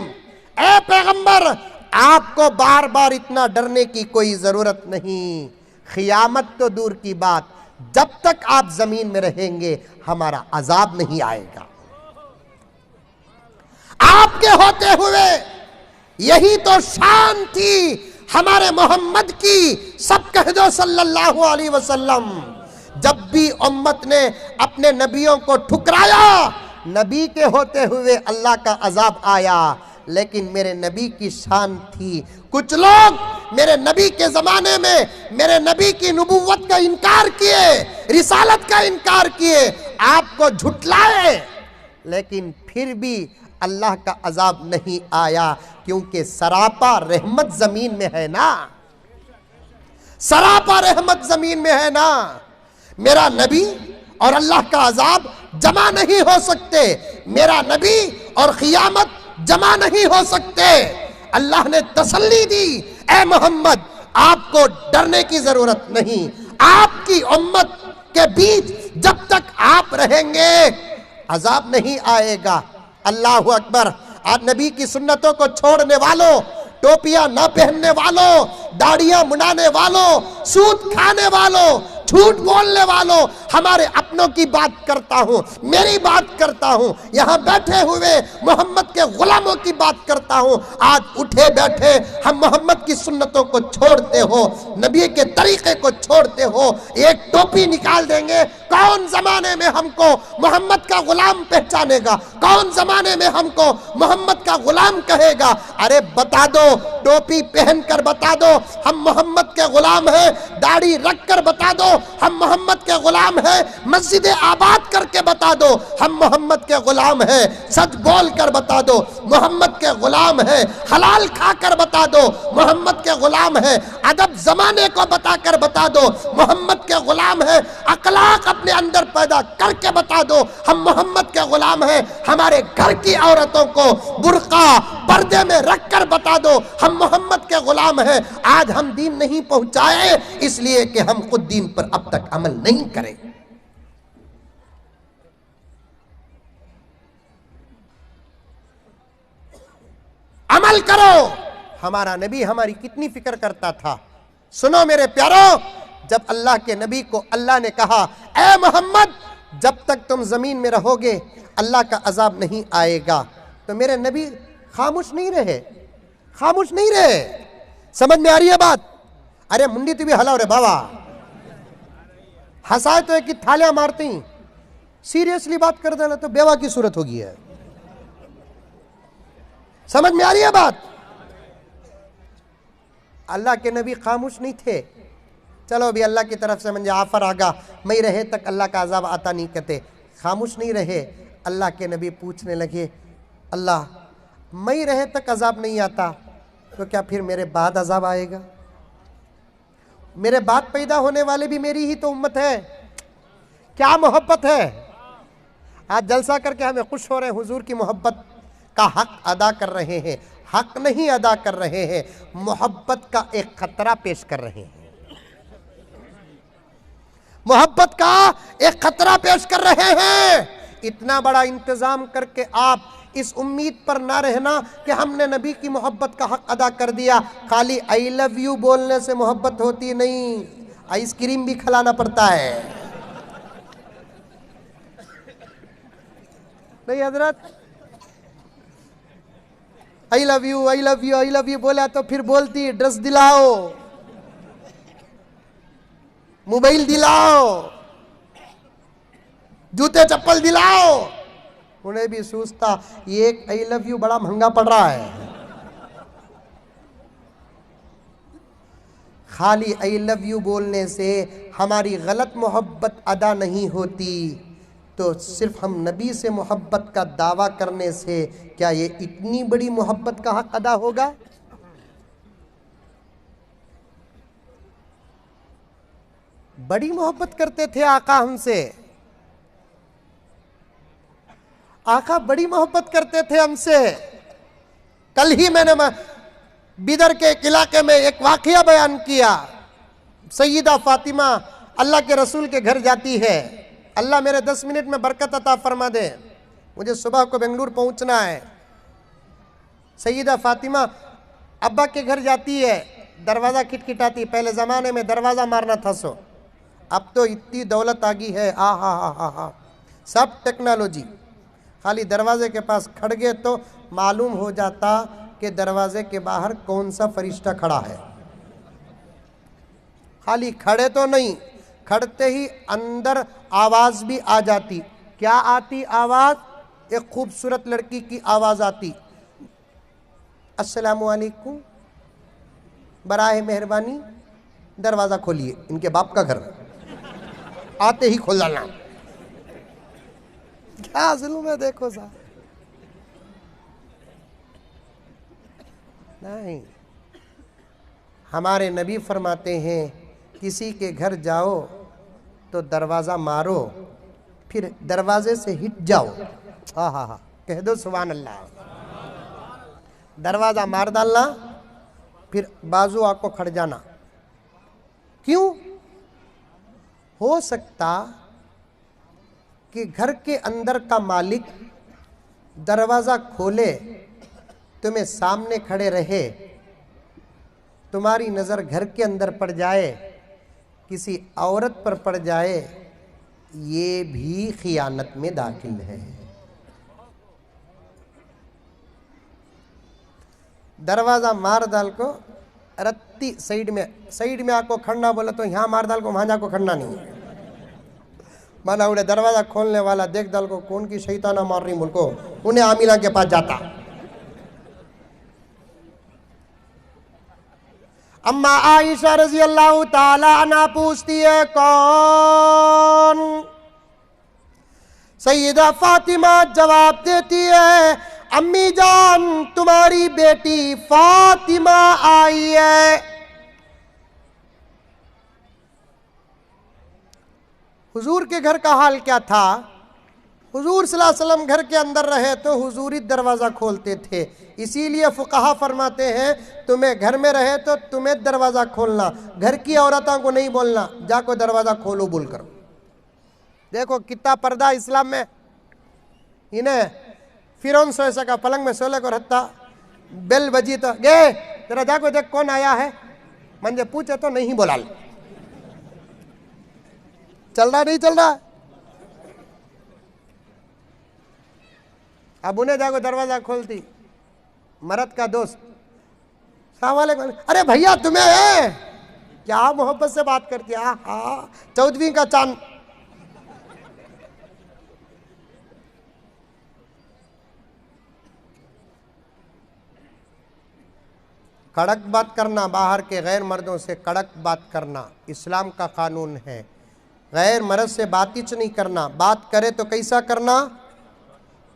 ऐ पैगंबर, आपको बार बार इतना डरने की कोई जरूरत नहीं। क़यामत तो दूर की बात, जब तक आप जमीन में रहेंगे हमारा अजाब नहीं आएगा। आपके होते हुए यही तो शान थी हमारे मोहम्मद की। सब कह दो सल्लल्लाहु अलैहि वसल्लम। जब भी उम्मत ने अपने नबियों को ठुकराया, नबी के होते हुए अल्लाह का अजाब आया, लेकिन मेरे नबी की शान थी। कुछ लोग मेरे नबी के ज़माने में मेरे नबी की नबुव्वत का इनकार किए, रिसालत का इनकार किए, आपको झुटलाए, लेकिन फिर भी अल्लाह का अजाब नहीं आया, क्योंकि सरापा रहमत ज़मीन में है ना, सरापा रहमत ज़मीन में है ना। मेरा नबी और अल्लाह का अजाब जमा नहीं हो सकते, मेरा नबी और क़यामत जमा नहीं हो सकते। अल्लाह ने तसल्ली दी, ए मोहम्मद आपको डरने की जरूरत नहीं, आपकी उम्मत के बीच जब तक आप रहेंगे अजाब नहीं आएगा। अल्लाह अकबर। आज नबी की सुन्नतों को छोड़ने वालों, टोपियां ना पहनने वालों, दाढ़ियां मुंडाने वालों, सूद खाने वालों, झूठ बोलने वालों, हमारे अपने अपनों की बात करता हूं, मेरी बात करता हूं, यहां बैठे हुए मोहम्मद के गुलामों की बात करता हूं। आज उठे बैठे हम मोहम्मद की सुन्नतों को छोड़ते हो, नबी के तरीके को छोड़ते हो, एक टोपी निकाल देंगे। कौन जमाने में हमको मोहम्मद का गुलाम पहचानेगा? कौन जमाने में हमको मोहम्मद का गुलाम कहेगा? अरे बता दो, टोपी पहनकर बता दो हम मोहम्मद के गुलाम हैं, दाढ़ी रखकर बता दो हम मोहम्मद के गुलाम हैं, मस्जिद आबाद करके बता दो हम मोहम्मद के गुलाम हैं, सच बोल कर बता दो मोहम्मद के गुलाम हैं, हलाल खाकर बता दो मोहम्मद के गुलाम हैं, अदब जमाने को बताकर बता दो मोहम्मद के गुलाम हैं, अखलाक अपने अंदर पैदा करके बता दो हम मोहम्मद के गुलाम हैं, हमारे घर की औरतों को बुर्का पर्दे में रखकर बता दो हम मोहम्मद के गुलाम हैं। आज हम दीन नहीं पहुंचाए इसलिए कि हम खुद दीन पर अब तक अमल नहीं करें। अमल करो। हमारा नबी हमारी कितनी फिक्र करता था। सुनो मेरे प्यारो, जब अल्लाह के नबी को अल्लाह ने कहा, ए मोहम्मद जब तक तुम जमीन में रहोगे अल्लाह का अजाब नहीं आएगा, तो मेरे नबी खामोश नहीं रहे, खामोश नहीं रहे। समझ में आ रही है बात? अरे मुंडी तू भी हलाओ रे बाबा, हंसाए तो एक थालियां मारती, सीरियसली बात कर देना तो बेवा की सूरत होगी है। समझ में आ रही है बात? अल्लाह के नबी खामोश नहीं थे। चलो अभी अल्लाह की तरफ से मुझे आफर आगा, मैं रहे तक अल्लाह का अजाब आता नहीं कहते, खामोश नहीं रहे। अल्लाह के नबी पूछने लगे, अल्लाह मैं रहे तक अजाब नहीं आता तो क्या फिर मेरे बाद अजाब आएगा? मेरे बाद पैदा होने वाले भी मेरी ही तो उम्मत है। क्या मोहब्बत है। आज जलसा करके हमें खुश हो रहे हैं, हुजूर की मोहब्बत का हक अदा कर रहे हैं। हक नहीं अदा कर रहे हैं, मोहब्बत का एक खतरा पेश कर रहे हैं। मोहब्बत का एक खतरा पेश कर रहे हैं। इतना बड़ा इंतजाम करके आप इस उम्मीद पर ना रहना कि हमने नबी की मोहब्बत का हक अदा कर दिया। खाली आई लव यू बोलने से मोहब्बत होती नहीं, आइसक्रीम भी खिलाना पड़ता है। नहीं हजरत, I love you I love you I love you बोला तो फिर बोलती ड्रेस दिलाओ, मोबाइल दिलाओ, जूते चप्पल दिलाओ। उन्हें भी सोचता ये एक आई लव यू बड़ा महंगा पड़ रहा है। खाली आई लव यू बोलने से हमारी गलत मोहब्बत अदा नहीं होती, तो सिर्फ हम नबी से मोहब्बत का दावा करने से क्या ये इतनी बड़ी मोहब्बत का हक अदा होगा? बड़ी मोहब्बत करते थे आका हमसे, आका बड़ी मोहब्बत करते थे हमसे। कल ही मैंने बिदर के एक इलाके में एक वाकया बयान किया। सैयदा फातिमा अल्लाह के रसूल के घर जाती है। अल्लाह मेरे 10 मिनट में बरकत अता फरमा दे, मुझे सुबह को बेंगलुरु पहुंचना है। सैयदा फातिमा अब्बा के घर जाती है, दरवाज़ा खिटखिटाती। पहले ज़माने में दरवाज़ा मारना था सो, अब तो इतनी दौलत आ गई है, आ हा सब टेक्नोलॉजी। खाली दरवाजे के पास खड़ गए तो मालूम हो जाता कि दरवाजे के बाहर कौन सा फरिश्ता खड़ा है। खाली खड़े तो नहीं, खड़ते ही अंदर आवाज भी आ जाती। क्या आती आवाज? एक खूबसूरत लड़की की आवाज आती, अस्सलामु अलैकुम, बराए मेहरबानी दरवाजा खोलिए, इनके बाप का घर। आते ही खोल डालना। क्या जुल्म है देखो साहब। नहीं, हमारे नबी फरमाते हैं किसी के घर जाओ तो दरवाज़ा मारो, फिर दरवाजे से हिट जाओ। हा कह दो सुभान अल्लाह। दरवाज़ा मार डालना, फिर बाजू आपको खड़ जाना। क्यों? हो सकता कि घर के अंदर का मालिक दरवाज़ा खोले, तुम्हें सामने खड़े रहे, तुम्हारी नज़र घर के अंदर पड़ जाए, किसी औरत पर पड़ जाए, ये भी खियानत में दाखिल है। दरवाजा मार डाल को रत्ती साइड में आको खड़ना बोला तो यहाँ मार डाल को वहां जाको खड़ना नहीं है। माना उन्हें दरवाजा खोलने वाला देख डाल को कौन की शैताना मार रही मुल्को, उन्हें आमिना के पास जाता। अम्मा आयशा रजी अल्लाह ताला अन्हा पूछती है, कौन? सैयदा फातिमा जवाब देती है, अम्मी जान तुम्हारी बेटी फातिमा आई है। हुजूर के घर का हाल क्या था? हुजूर सल्लल्लाहु अलैहि वसल्लम घर के अंदर रहे तो हुजूर ही दरवाज़ा खोलते थे। इसीलिए फुक़हा फरमाते हैं तुम्हें घर में रहे तो तुम्हें दरवाज़ा खोलना, घर की औरतों को नहीं बोलना जाको दरवाज़ा खोलो बोलकर। देखो कितना पर्दा इस्लाम में। इन्हें फिरौन सोए सका पलंग में सोले को रहता, बेल बजी तो गे तेरा जाको देख कौन आया है, मंजे पूछे तो नहीं बोला। चल रहा नहीं चल रहा? अब उन्हें जाको दरवाजा खोलती, मर्द का दोस्त सलाम वालेकुम, अरे भैया तुम्हें है क्या, मोहब्बत से बात करती है। हाँ 14वीं का चांद। कड़क बात करना, बाहर के गैर मर्दों से कड़क बात करना इस्लाम का कानून है। गैर मर्द से बातचीत नहीं करना, बात करे तो कैसा करना,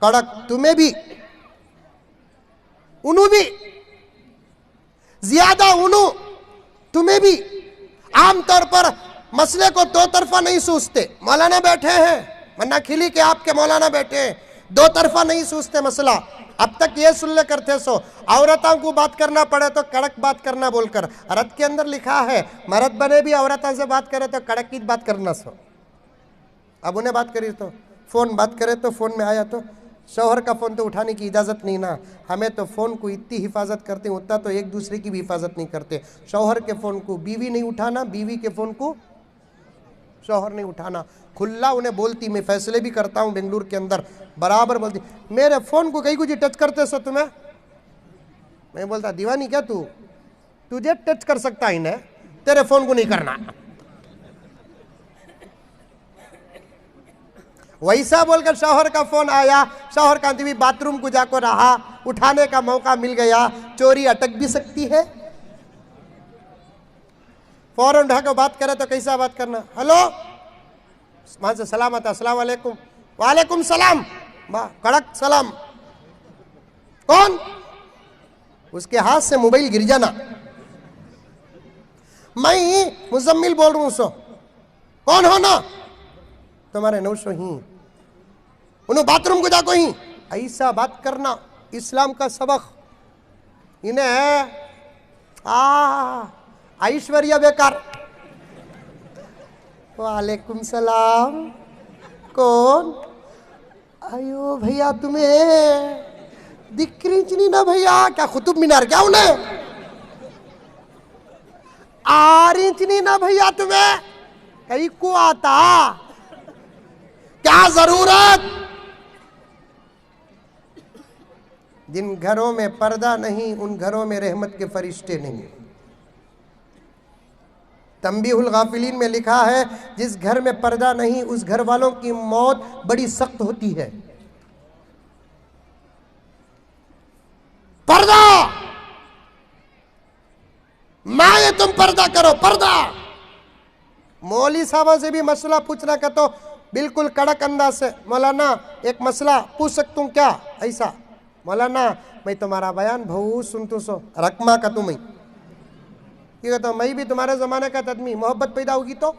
कड़क। तुम्हें भी उन्हों भी ज्यादा उन्हों तुम्हें भी। आमतौर पर मसले को दो तरफा नहीं सोचते। मौलाना बैठे हैं, मन्ना खिली के आपके मौलाना बैठे हैं, दो तरफा नहीं सोचते मसला। अब तक ये सुन ले करते सो औरतों को बात करना पड़े तो कड़क बात करना बोलकर। रत के अंदर लिखा है मर्द बने भी औरतों से बात करे तो कड़क की बात करना सो। अब उन्हें बात करी तो फोन बात करे तो फोन में आया तो शौहर का फ़ोन तो उठाने की इजाज़त नहीं ना। हमें तो फ़ोन को इतनी हिफाजत करते हैं उतना तो एक दूसरे की भी हिफाजत नहीं करते। शौहर के फ़ोन को बीवी नहीं उठाना, बीवी के फ़ोन को शौहर नहीं उठाना। खुला उन्हें बोलती, मैं फैसले भी करता हूँ बेंगलुरु के अंदर, बराबर बोलती मेरे फ़ोन को कहीं कुछ टच करते सो तुम्हें। मैं बोलता दीवानी क्या तू, तुझे टच कर सकता है इन्हें, तेरे फ़ोन को नहीं करना। वैसा बोलकर शौहर का फोन आया, शौहर का भी बाथरूम को जाकर रहा, उठाने का मौका मिल गया, चोरी अटक भी सकती है। फौरन उठा कर बात करे तो कैसा बात करना, हेलो वहां से सलाम आता, अस्सलाम वालेकुम, वालेकुम सलाम, वाह कड़क सलाम। कौन? उसके हाथ से मोबाइल गिर जाना। मैं मुजम्मिल बोल रहा हूं सो। कौन हो ना? तुम्हारे नौशो ही उन्होंने बाथरूम को जाको ही। ऐसा बात करना इस्लाम का सबक। इन्हें ऐश्वर्या बेकार। वालेकुम सलाम, कौन? अयो भैया तुम्हें दिख रही ना भैया, क्या कुतुब मीनार क्या उन्हें आ रही ना भैया तुम्हें, कहीं को आता क्या जरूरत। जिन घरों में पर्दा नहीं उन घरों में रहमत के फरिश्ते नहीं। तंबीहुल गाफिलीन में लिखा है जिस घर में पर्दा नहीं उस घर वालों की मौत बड़ी सख्त होती है। पर्दा, माए तुम पर्दा करो, पर्दा। मौली साहबा से भी मसला पूछना का तो बिल्कुल कड़क अंदाज से, मौलाना एक मसला पूछ सकता हूँ क्या? ऐसा मौलाना मैं तुम्हारा बयान बहुत सुनतू सो, रकमा का तुम ये कहता मैं भी तुम्हारे जमाने का आदमी, मोहब्बत पैदा होगी तो।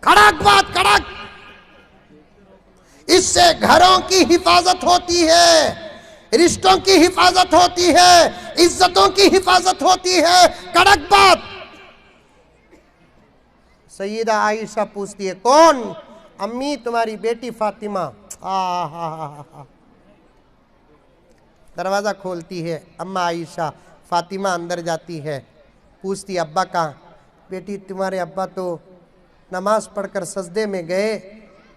कड़क बात, कड़क। इससे घरों की हिफाजत होती है, रिश्तों की हिफाजत होती है, इज्जतों की हिफाजत होती है। कड़क बात। सैयदा आयशा पूछती है कौन? अम्मी तुम्हारी बेटी फातिमा। दरवाज़ा खोलती है अम्मा आयशा, फातिमा अंदर जाती है, पूछती अब्बा कहाँ? बेटी तुम्हारे अब्बा तो नमाज पढ़कर सजदे में गए,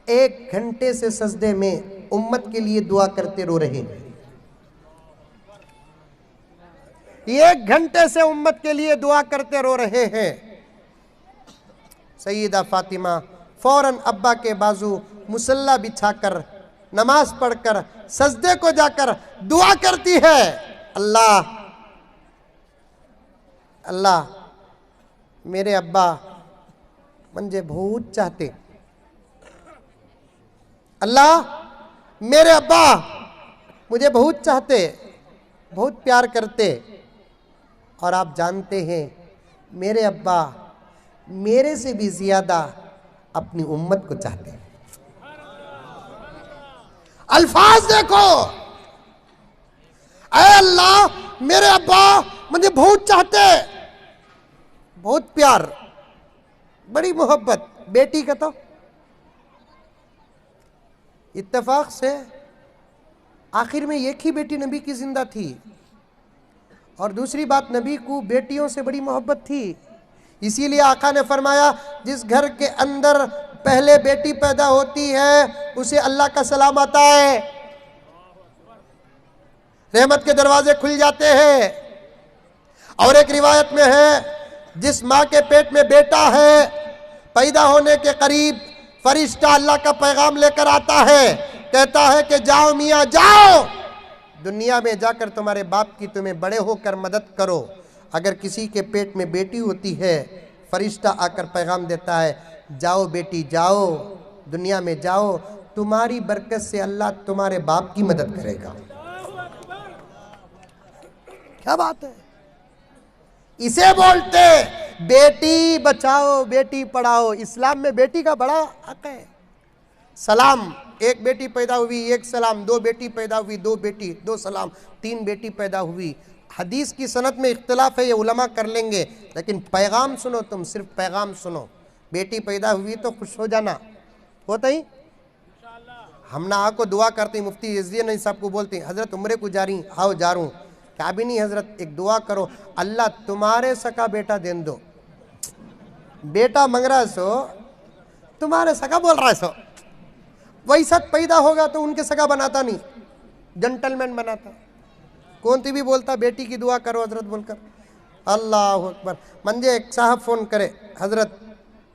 1 घंटे से सजदे में उम्मत के लिए दुआ करते रो रहे हैं। 1 घंटे से उम्मत के लिए दुआ करते रो रहे हैं। सईदा फातिमा फौरन अब्बा के बाजू मुसल्ला बिछाकर नमाज पढ़कर सजदे को जाकर दुआ करती है, अल्लाह अल्लाह मेरे अब्बा मुझे बहुत चाहते, अल्लाह मेरे अब्बा मुझे बहुत चाहते, बहुत प्यार करते, और आप जानते हैं मेरे अब्बा मेरे से भी ज्यादा अपनी उम्मत को चाहते हैं। अल्फाज देखो, ऐ अल्लाह मेरे अब्बा मुझे बहुत चाहते, बहुत प्यार, बड़ी मोहब्बत। बेटी का तो इत्तेफाक से आखिर में एक ही बेटी नबी की जिंदा थी, और दूसरी बात नबी को बेटियों से बड़ी मोहब्बत थी। इसीलिए आका ने फरमाया जिस घर के अंदर पहले बेटी पैदा होती है उसे अल्लाह का सलाम आता है, रहमत के दरवाजे खुल जाते हैं। और एक रिवायत में है जिस माँ के पेट में बेटा है, पैदा होने के करीब फरिश्ता अल्लाह का पैगाम लेकर आता है, कहता है कि जाओ मियाँ जाओ, दुनिया में जाकर तुम्हारे बाप की तुम्हें बड़े होकर मदद करो। अगर किसी के पेट में बेटी होती है, फरिश्ता आकर पैगाम देता है, जाओ बेटी जाओ, दुनिया में जाओ, तुम्हारी बरकत से अल्लाह तुम्हारे बाप की मदद करेगा। क्या बात है, इसे बोलते बेटी बचाओ बेटी पढ़ाओ। इस्लाम में बेटी का बड़ा हक है। सलाम, 1 बेटी पैदा हुई 1 सलाम, 2 बेटी पैदा हुई 2 बेटी 2 सलाम, 3 बेटी पैदा हुई। हदीस की सनद में इख्तिलाफ है, ये उलमा कर लेंगे, लेकिन पैगाम सुनो, तुम सिर्फ पैगाम सुनो। बेटी पैदा हुई तो खुश हो जाना, होता ही हम ना आको दुआ करते, मुफ्ती इज़्ज़ियत साहब को बोलते हजरत उम्रे को जा रही, आओ जा रहा हूँ, क्या भी नहीं हजरत एक दुआ करो, अल्लाह तुम्हारे सका बेटा दे दो। बेटा मंग रहा है सो, तुम्हारे सका बोल रहा है सो, वैसा पैदा होगा तो उनके सगा बनाता नहीं, जेंटलमैन बनाता। कौन ती भी बोलता बेटी की दुआ करो हजरत बोलकर, अल्लाह अकबर। मंजे एक साहब फ़ोन करे, हजरत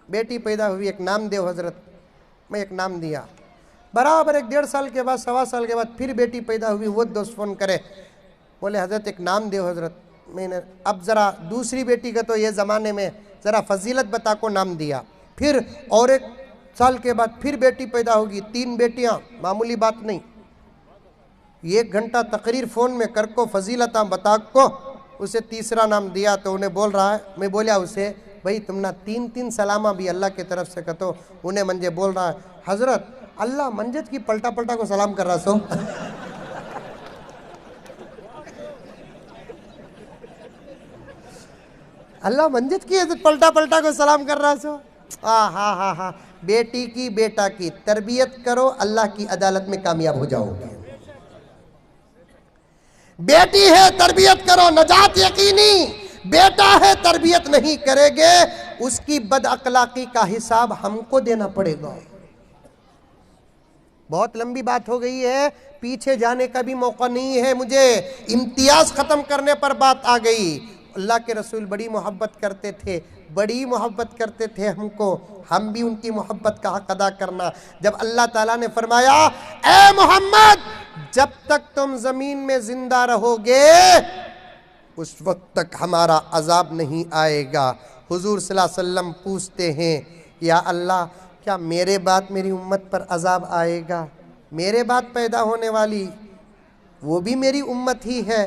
बेटी पैदा हुई, एक नाम दो हजरत। मैं एक नाम दिया, बराबर 1-1.5 साल के बाद 1.25 साल के बाद फिर बेटी पैदा हुई, वो दोस्त फ़ोन करे, बोले हजरत एक नाम दो हजरत। मैंने अब ज़रा दूसरी बेटी का तो ये ज़माने में ज़रा फजीलत बता को नाम दिया। फिर और 1 साल के बाद फिर बेटी पैदा होगी, 3 बेटियां, मामूली बात नहीं। 1 घंटा तकरीर फ़ोन में कर को फजीलत बता को उसे तीसरा नाम दिया, तो उन्हें बोल रहा है, मैं बोलिया उसे भाई तुम ना 3-3 सलामा भी अल्लाह की तरफ से कतो। उन्हें मंजे बोल रहा है हजरत अल्लाह मंजत की पलटा पलटा को सलाम कर रहा सो। अल्लाह मंजिद की पलटा पलटा को सलाम कर रहा सो। हा बेटी की बेटा की तरबियत करो, अल्लाह की अदालत में कामयाब हो जाओगे। बेटी है तरबियत करो, नजात यकीनी। बेटा है तरबियत नहीं करेंगे, उसकी बद अखलाकी का हिसाब हमको देना पड़ेगा। बहुत लंबी बात हो गई है, पीछे जाने का भी मौका नहीं है मुझे, इम्तियाज खत्म करने पर बात आ गई। अल्लाह के रसूल बड़ी मोहब्बत करते थे, बड़ी मोहब्बत करते थे हमको, हम भी उनकी मोहब्बत का हक अदा करना। जब अल्लाह ताला ने फरमाया ए मोहम्मद जब तक तुम ज़मीन में ज़िंदा रहोगे उस वक्त तक हमारा अजाब नहीं आएगा। हुजूर सल्लल्लाहु अलैहि वसल्लम पूछते हैं या अल्लाह क्या मेरे बाद मेरी उम्मत पर अजाब आएगा? मेरे बाद पैदा होने वाली वो भी मेरी उम्मत ही है।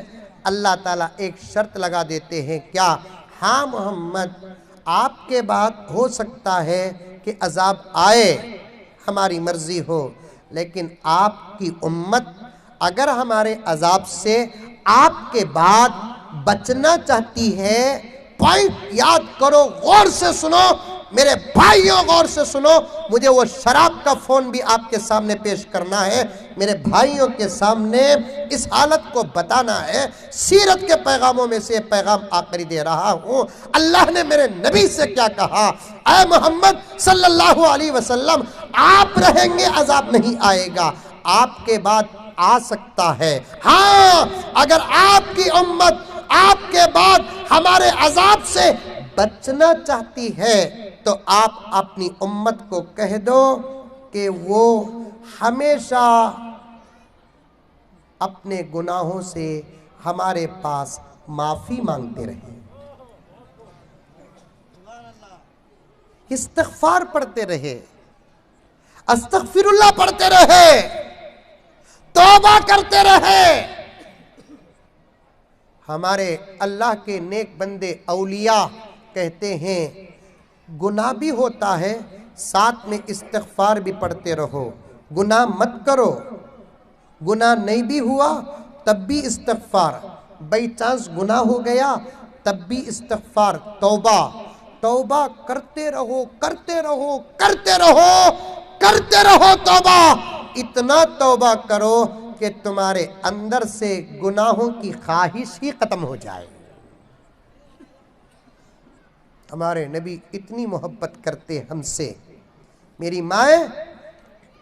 अल्लाह ताला एक शर्त लगा देते हैं, क्या? हाँ मोहम्मद आपके बाद हो सकता है कि अजाब आए, हमारी मर्जी हो, लेकिन आपकी उम्मत अगर हमारे अजाब से आपके बाद बचना चाहती है, पॉइंट याद करो, गौर से सुनो, मेरे भाइयों गौर से सुनो, मुझे वो शराब का फोन भी आपके सामने पेश करना है, मेरे भाइयों के सामने इस हालत को बताना है। सीरत के पैगामों में से पैगाम आखिरी दे रहा हूं। अल्लाह ने मेरे नबी से क्या कहा, ऐ मोहम्मद सल्लल्लाहु अलैहि वसल्लम, आप रहेंगे अजाब नहीं आएगा, आपके बाद आ सकता है। हाँ, अगर आपकी उम्मत आपके बाद हमारे अजाब से बचना चाहती है तो आप अपनी उम्मत को कह दो कि वो हमेशा अपने गुनाहों से हमारे पास माफी मांगते रहे, इस्तिग़फ़ार पढ़ते रहे, अस्तग़फ़िरुल्लाह पढ़ते रहे, तौबा करते रहे। हमारे अल्लाह के नेक बंदे औलिया कहते हैं गुनाह भी होता है, साथ में इस्तिग़फ़ार भी पढ़ते रहो। गुनाह मत करो, गुनाह नहीं भी हुआ तब भी इस्तिग़फ़ार, बाई चांस गुनाह हो गया तब भी इस्तिग़फ़ार, तौबा तौबा करते रहो, करते रहो, करते रहो, करते रहो तौबा। इतना तौबा करो कि तुम्हारे अंदर से गुनाहों की ख्वाहिश ही खत्म हो जाए। हमारे नबी इतनी मोहब्बत करते हमसे। मेरी माए,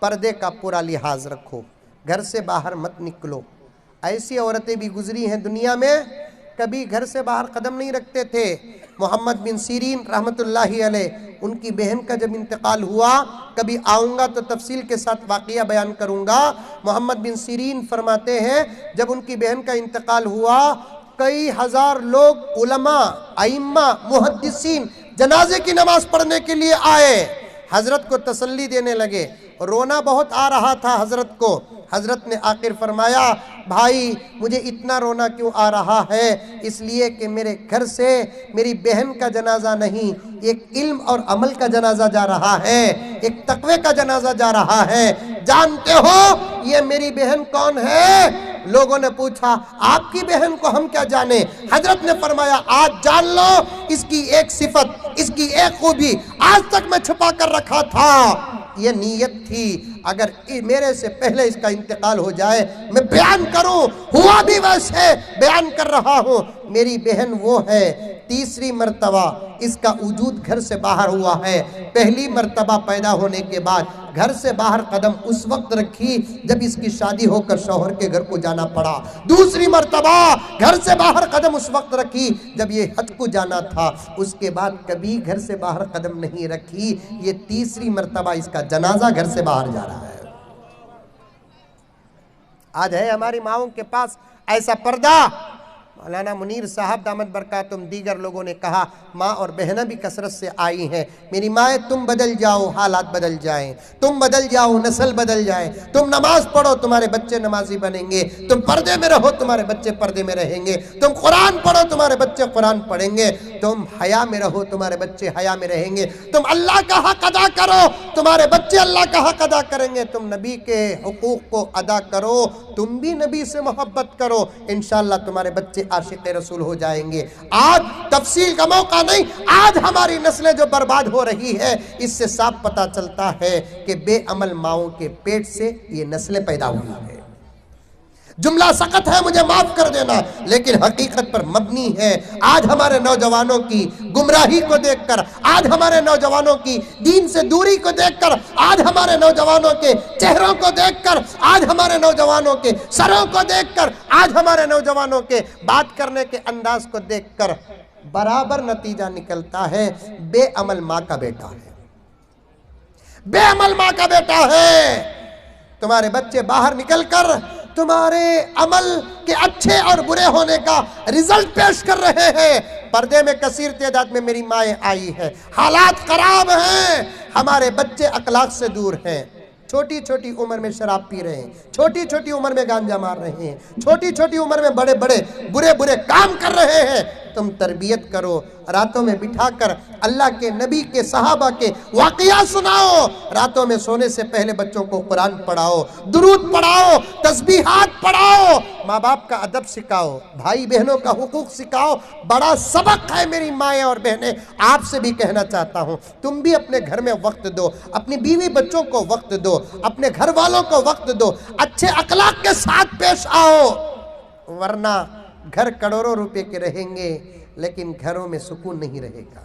पर्दे का पूरा लिहाज रखो, घर से बाहर मत निकलो। ऐसी औरतें भी गुजरी हैं दुनिया में, कभी घर से बाहर कदम नहीं रखते थे। मोहम्मद बिन सीरीन रहमतुल्लाहि अलैह, उनकी बहन का जब इंतकाल हुआ, कभी आऊँगा तो तफसील के साथ वाक़या बयान करूँगा। मोहम्मद बिन सीरीन फरमाते हैं जब उनकी बहन का इंतकाल हुआ, कई हजार लोग उलमा, आइम्मा, मुहद्दिसीन जनाजे की नमाज पढ़ने के लिए आए, हजरत को तसल्ली देने लगे। रोना बहुत आ रहा था हजरत को। हजरत ने आखिर फरमाया, भाई मुझे इतना रोना क्यों आ रहा है? इसलिए कि मेरे घर से मेरी बहन का जनाजा नहीं, एक इल्म और अमल का जनाजा जा रहा है, एक तकवे का जनाजा जा रहा है। जानते हो ये मेरी बहन कौन है? लोगों ने पूछा, आपकी बहन को हम क्या जाने? हजरत ने फरमाया, आज जान लो, इसकी एक सिफत, इसकी एक खूबी आज तक मैं छुपा कर रखा था। ये नीयत थी, अगर मेरे से पहले इसका इंतकाल हो जाए मैं बयान करूं, हुआ भी वैसे बयान कर रहा हूं। मेरी बहन वो है, तीसरी मर्तबा इसका वजूद घर से बाहर हुआ है। पहली मर्तबा पैदा होने के बाद घर से बाहर कदम उस वक्त रखी जब इसकी शादी होकर शौहर के घर को जाना पड़ा। दूसरी मर्तबा घर से बाहर कदम उस वक्त रखी जब ये हज को जाना था। उसके बाद कभी घर से बाहर कदम नहीं रखी। ये तीसरी मर्तबा इसका जनाजा घर से बाहर जा रहा है। आज है हमारी माओं के पास ऐसा पर्दा। मौलाना मुनीर साहब दामद बरकातुम दीगर लोगों ने कहा, माँ और बहना भी कसरत से आई हैं। मेरी माएँ, तुम बदल जाओ, हालात बदल जाएं, तुम बदल जाओ, नस्ल बदल जाए। तुम नमाज पढ़ो, तुम्हारे बच्चे नमाजी बनेंगे। तुम पर्दे में रहो, तुम्हारे बच्चे पर्दे में रहेंगे। तुम कुरान पढ़ो, तुम्हारे बच्चे कुरान पढ़ेंगे। तुम हया में रहो, तुम्हारे बच्चे हया में रहेंगे। तुम अल्लाह का हक अदा करो, तुम्हारे बच्चे अल्लाह का हक अदा करेंगे। तुम नबी के हुकूक को अदा करो, तुम भी नबी से मोहब्बत करो, इंशाअल्लाह तुम्हारे बच्चे आशिक़ रसूल हो जाएंगे। आज तफसील का मौका नहीं, आज हमारी नस्लें जो बर्बाद हो रही है, इससे साफ पता चलता है कि बेअमल माओं के पेट से ये नस्लें पैदा हुई है। जुमला सख्त है, मुझे माफ कर देना, लेकिन हकीकत पर मबनी है। आज हमारे नौजवानों की गुमराही को देखकर, आज हमारे नौजवानों की दीन से दूरी को देखकर, आज हमारे नौजवानों के चेहरों को देखकर, आज हमारे नौजवानों के सरों को देखकर, आज हमारे नौजवानों के बात करने के अंदाज को देखकर बराबर नतीजा निकलता है, बेअमल माँ का बेटा है, बेअमल माँ का बेटा है। तुम्हारे बच्चे बाहर निकलकर तुम्हारे अमल के अच्छे और बुरे होने का रिजल्ट पेश कर रहे हैं। पर्दे में कसीर तादाद में मेरी माएँ आई है, हालात खराब हैं, हमारे बच्चे अखलाक से दूर हैं। छोटी छोटी उम्र में शराब पी रहे हैं, छोटी छोटी उम्र में गांजा मार रहे हैं, छोटी छोटी उम्र में बड़े बड़े बुरे बुरे काम कर रहे हैं। तुम तरबियत करो, रातों में बिठाकर अल्लाह के नबी के सहाबा के वाक़या सुनाओ, रातों में सोने से पहले बच्चों को कुरान पढ़ाओ, दुरूद पढ़ाओ, तस्बीहात पढ़ाओ, माँ बाप का अदब सिखाओ, भाई बहनों का हुकूक सिखाओ। बड़ा सबक है मेरी माएँ और बहनें, आपसे भी कहना चाहता हूँ, तुम भी अपने घर में वक्त दो, अपनी बीवी बच्चों को वक्त दो, अपने घर वालों को वक्त दो, अच्छे अखलाक के साथ पेश आओ, वरना घर करोड़ों रुपए के रहेंगे लेकिन घरों में सुकून नहीं रहेगा।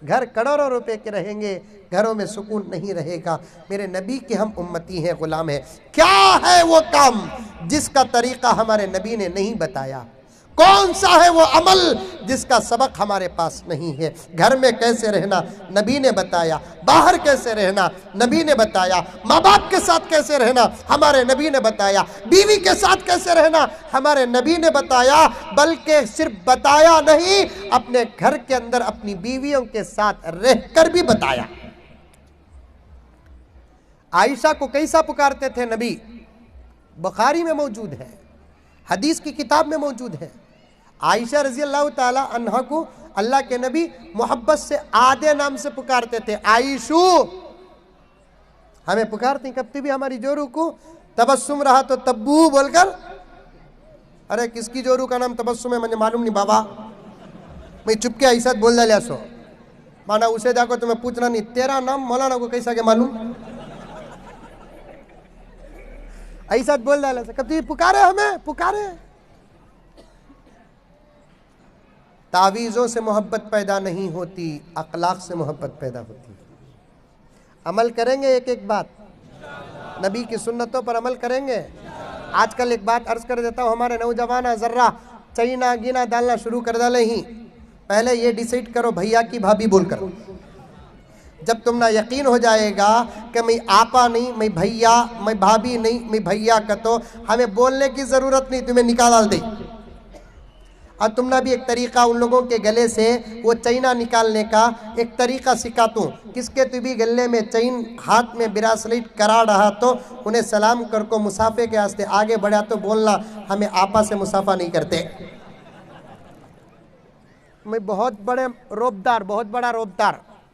घर करोड़ों रुपए के रहेंगे, घरों में सुकून नहीं रहेगा। मेरे नबी के हम उम्मती हैं, गुलाम हैं। क्या है वो काम जिसका तरीका हमारे नबी ने नहीं बताया? कौन सा है वो अमल जिसका सबक हमारे पास नहीं है? घर में कैसे रहना नबी ने बताया, बाहर कैसे रहना नबी ने बताया, माँ बाप के साथ कैसे रहना हमारे नबी ने बताया, बीवी के साथ कैसे रहना हमारे नबी ने बताया। बल्कि सिर्फ बताया नहीं, अपने घर के अंदर अपनी बीवियों के साथ रहकर भी बताया। आयशा को कैसा पुकारते थे नबी? बुखारी में मौजूद है, हदीस की किताब में मौजूद है। आयशा रजी अल्लाह ताला अन्हा को अल्लाह के नबी मोहब्बत से आधे नाम से पुकारते थे, आयशू। हमें पुकारती कभी भी हमारी जोरू को तबस्सुम रहा तो तब्बू बोलकर, अरे किसकी जोरू का नाम तबस्सुम है मुझे मालूम नहीं बाबा, मैं चुपके ऐसा बोल डालिया सो, माना उसे जाकर तुम्हें पूछना नहीं तेरा नाम मौलाना को कैसा के मालूम, ऐसा बोल डाला। कभी पुकारे, हमें पुकारे। तावीज़ों से मोहब्बत पैदा नहीं होती, अखलाक से मोहब्बत पैदा होती है। अमल करेंगे एक एक बात, नबी की सुन्नतों पर अमल करेंगे। आजकल एक बात अर्ज कर देता हूँ, हमारे नौजवान ज़र्रा चैना गिना डालना शुरू कर डाले ही। पहले ये डिसाइड करो भैया की भाभी बोलकर, जब तुम ना यकीन हो जाएगा कि मैं आपा नहीं, मैं भैया, मैं भाभी नहीं, मैं भैया का, तो हमें बोलने की ज़रूरत नहीं, तुम्हें निकाल डाल दे। और तुमने भी एक तरीक़ा उन लोगों के गले से वो चैना निकालने का एक तरीक़ा सिखा दूँ। किसके तू भी गले में चैन हाथ में ब्रासलेट करा रहा तो उन्हें सलाम कर को मुसाफे के वास्ते आगे बढ़ा तो बोलना हमें आपा से मुसाफा नहीं करते। मैं बहुत बड़ा रोबदार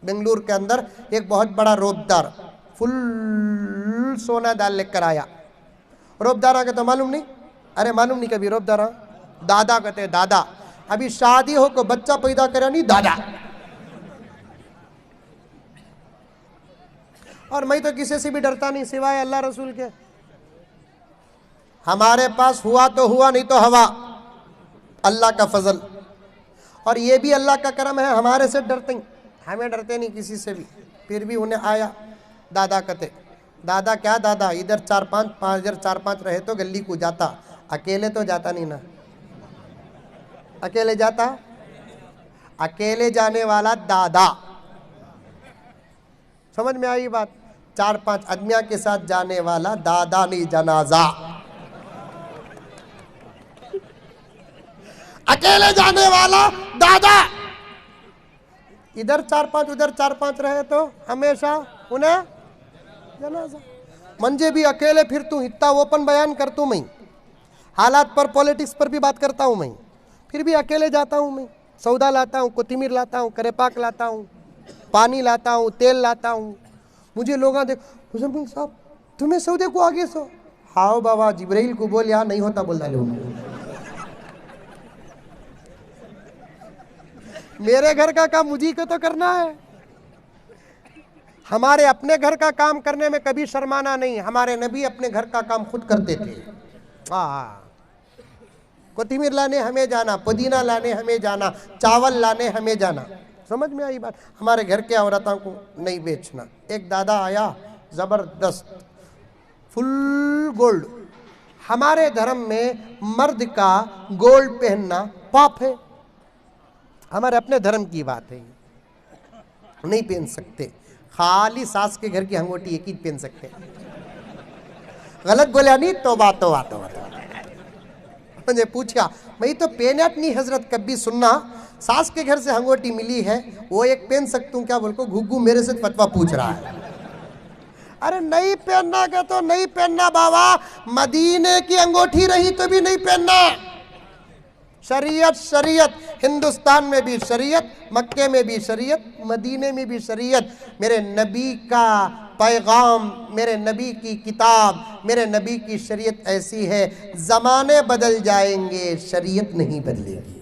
बेंगलुरु के अंदर एक बहुत बड़ा रोबदार फुल सोना डाल लेकर आया। रोबदारा का तो मालूम नहीं, अरे मालूम नहीं कभी रोबदारा, दादा कहते हैं दादा। अभी शादी हो को बच्चा पैदा करे नहीं दादा। और मैं तो किसी से भी डरता नहीं सिवाय अल्लाह रसूल के। हमारे पास हुआ तो हुआ, नहीं तो हवा, अल्लाह का फजल। और ये भी अल्लाह का करम है, हमारे से डरते नहीं, हमें डरते नहीं किसी से भी, फिर भी उन्हें आया। दादा कहते, दादा क्या दादा, इधर 4-5 इधर 4-5 रहे तो गली को जाता, अकेले तो जाता नहीं ना। अकेले जाता, अकेले जाने वाला दादा। समझ में आई बात? 4-5 आदमियों के साथ जाने वाला दादा नहीं, जनाजा। अकेले जाने वाला दादा। इधर 4-5 उधर 4-5 रहे तो हमेशा उन्हें जनाजा। मंजे भी अकेले फिरतू, इतना ओपन बयान करतू मैं, हालात पर पॉलिटिक्स पर भी बात करता हूँ मैं, फिर भी अकेले जाता हूँ मैं। सौदा लाता हूँ, कोथिमीर लाता हूँ, करेपाक लाता हूँ, पानी लाता हूँ, तेल लाता हूँ। मुझे लोग देख, हुजूर साहब तुम्हें सौदे को आगे सो, हाँ बाबा जिब्राइल को बोल, यहाँ नहीं होता बोल डाले। मेरे घर का काम मुझी को तो करना है। हमारे अपने घर का काम करने में कभी शर्माना नहीं। हमारे नबी अपने घर का काम खुद करते थे। हाँ, कोथिमीर लाने हमें जाना, पुदीना लाने हमें जाना, चावल लाने हमें जाना। समझ में आई बात? हमारे घर के औरतों को नहीं बेचना। एक दादा आया जबरदस्त फुल गोल्ड। हमारे धर्म में मर्द का गोल्ड पहनना पाप है, हमारे अपने धर्म की बात है, नहीं पहन सकते। खाली सास के घर की अंगूठी एक ही पहन सकते। गलत बोला नहीं, तौबा तौबा तौबा। मुझे पूछा, मैं तो पहनत नहीं हजरत, कभी सुनना सास के घर से अंगूठी मिली है वो एक पहन सकता हूँ क्या? बोल को घुग्गू मेरे से फतवा पूछ रहा है। अरे नहीं पहनना का तो नहीं पहनना बाबा, मदीने की अंगूठी रही तो भी नहीं पहनना। शरीयत शरीयत, हिंदुस्तान में भी शरीयत, मक्के में भी शरीयत, मदीने में भी शरीयत। मेरे नबी का पैगाम, मेरे नबी की किताब, मेरे नबी की शरीयत ऐसी है, ज़माने बदल जाएंगे, शरीयत नहीं बदलेगी।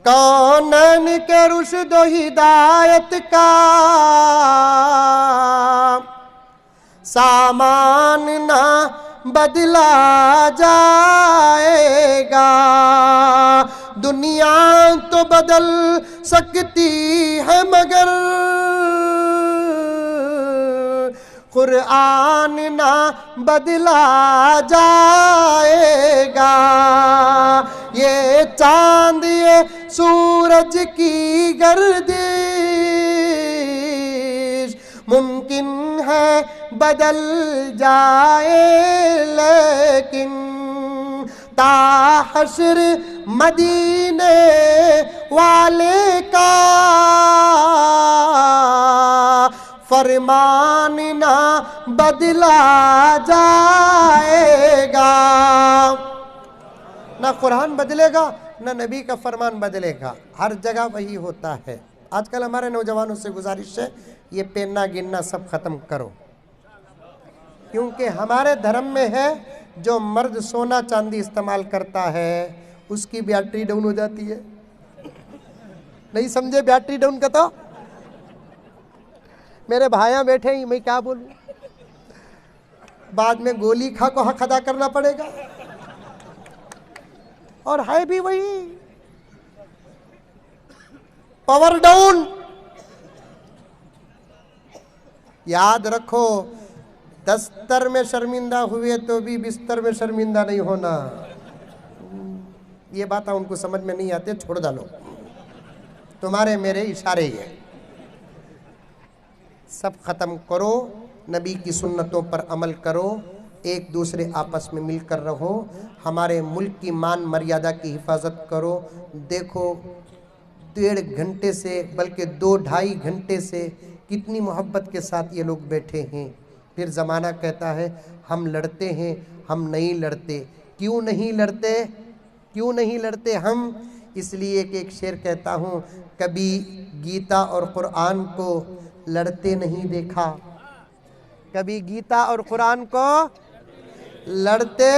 कौनैन के रुश्द व हिदायत का सामान ना बदला जाएगा। दुनिया तो बदल सकती है मगर कुरान ना बदला जाएगा। ये चांद ये सूरज की गर्दिश मुमकिन है बदल जाए, लेकिन ताहशर मदीने वाले का फरमान ना बदला जाएगा। ना कुरान बदलेगा, ना नबी का फरमान बदलेगा, हर जगह वही होता है। आजकल हमारे नौजवानों से गुजारिश है, ये पेनना गिनना सब खत्म करो, क्योंकि हमारे धर्म में है जो मर्द सोना चांदी इस्तेमाल करता है उसकी बैटरी डाउन हो जाती है। नहीं समझे बैटरी डाउन का? तो मेरे भाइयां बैठे ही, मैं क्या बोलूं, बाद में गोली खा को हक अदा करना पड़ेगा। और है भी वही, पावर डाउन। याद रखो, दस्तर में शर्मिंदा हुए तो भी बिस्तर में शर्मिंदा नहीं होना। ये बात उनको समझ में नहीं आते, छोड़ डालो, तुम्हारे मेरे इशारे ही है। सब खत्म करो, नबी की सुन्नतों पर अमल करो, एक दूसरे आपस में मिलकर रहो, हमारे मुल्क की मान मर्यादा की हिफाजत करो। देखो 1.5 घंटे से, बल्कि 2-2.5 घंटे से कितनी मोहब्बत के साथ ये लोग बैठे हैं। फिर ज़माना कहता है हम लड़ते हैं, हम नहीं लड़ते। क्यों नहीं लड़ते? क्यों नहीं लड़ते हम? इसलिए कि एक शेर कहता हूँ, कभी गीता और कुरान को लड़ते नहीं देखा, कभी गीता और कुरान को लड़ते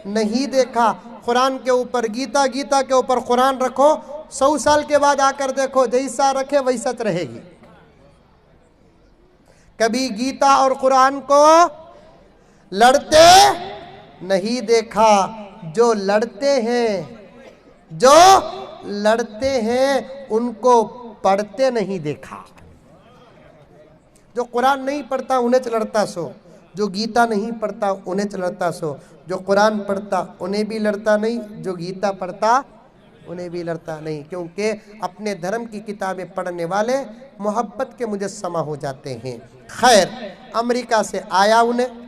नहीं देखा। कुरान के ऊपर गीता, गीता के ऊपर कुरान रखो, 100 साल के बाद आकर देखो, जैसा रखे वैसा रहेगी। कभी गीता और कुरान को लड़ते नहीं देखा। जो लड़ते हैं, जो लड़ते हैं उनको पढ़ते नहीं देखा। जो कुरान नहीं पढ़ता उन्हें लड़ता सो, जो गीता नहीं पढ़ता उन्हें लड़ता सो, जो कुरान पढ़ता उन्हें भी लड़ता नहीं, जो गीता पढ़ता उन्हें भी लड़ता नहीं। क्योंकि अपने धर्म की किताबें पढ़ने वाले मोहब्बत के मुजस्समा हो जाते हैं। खैर, अमेरिका से आया उन्हें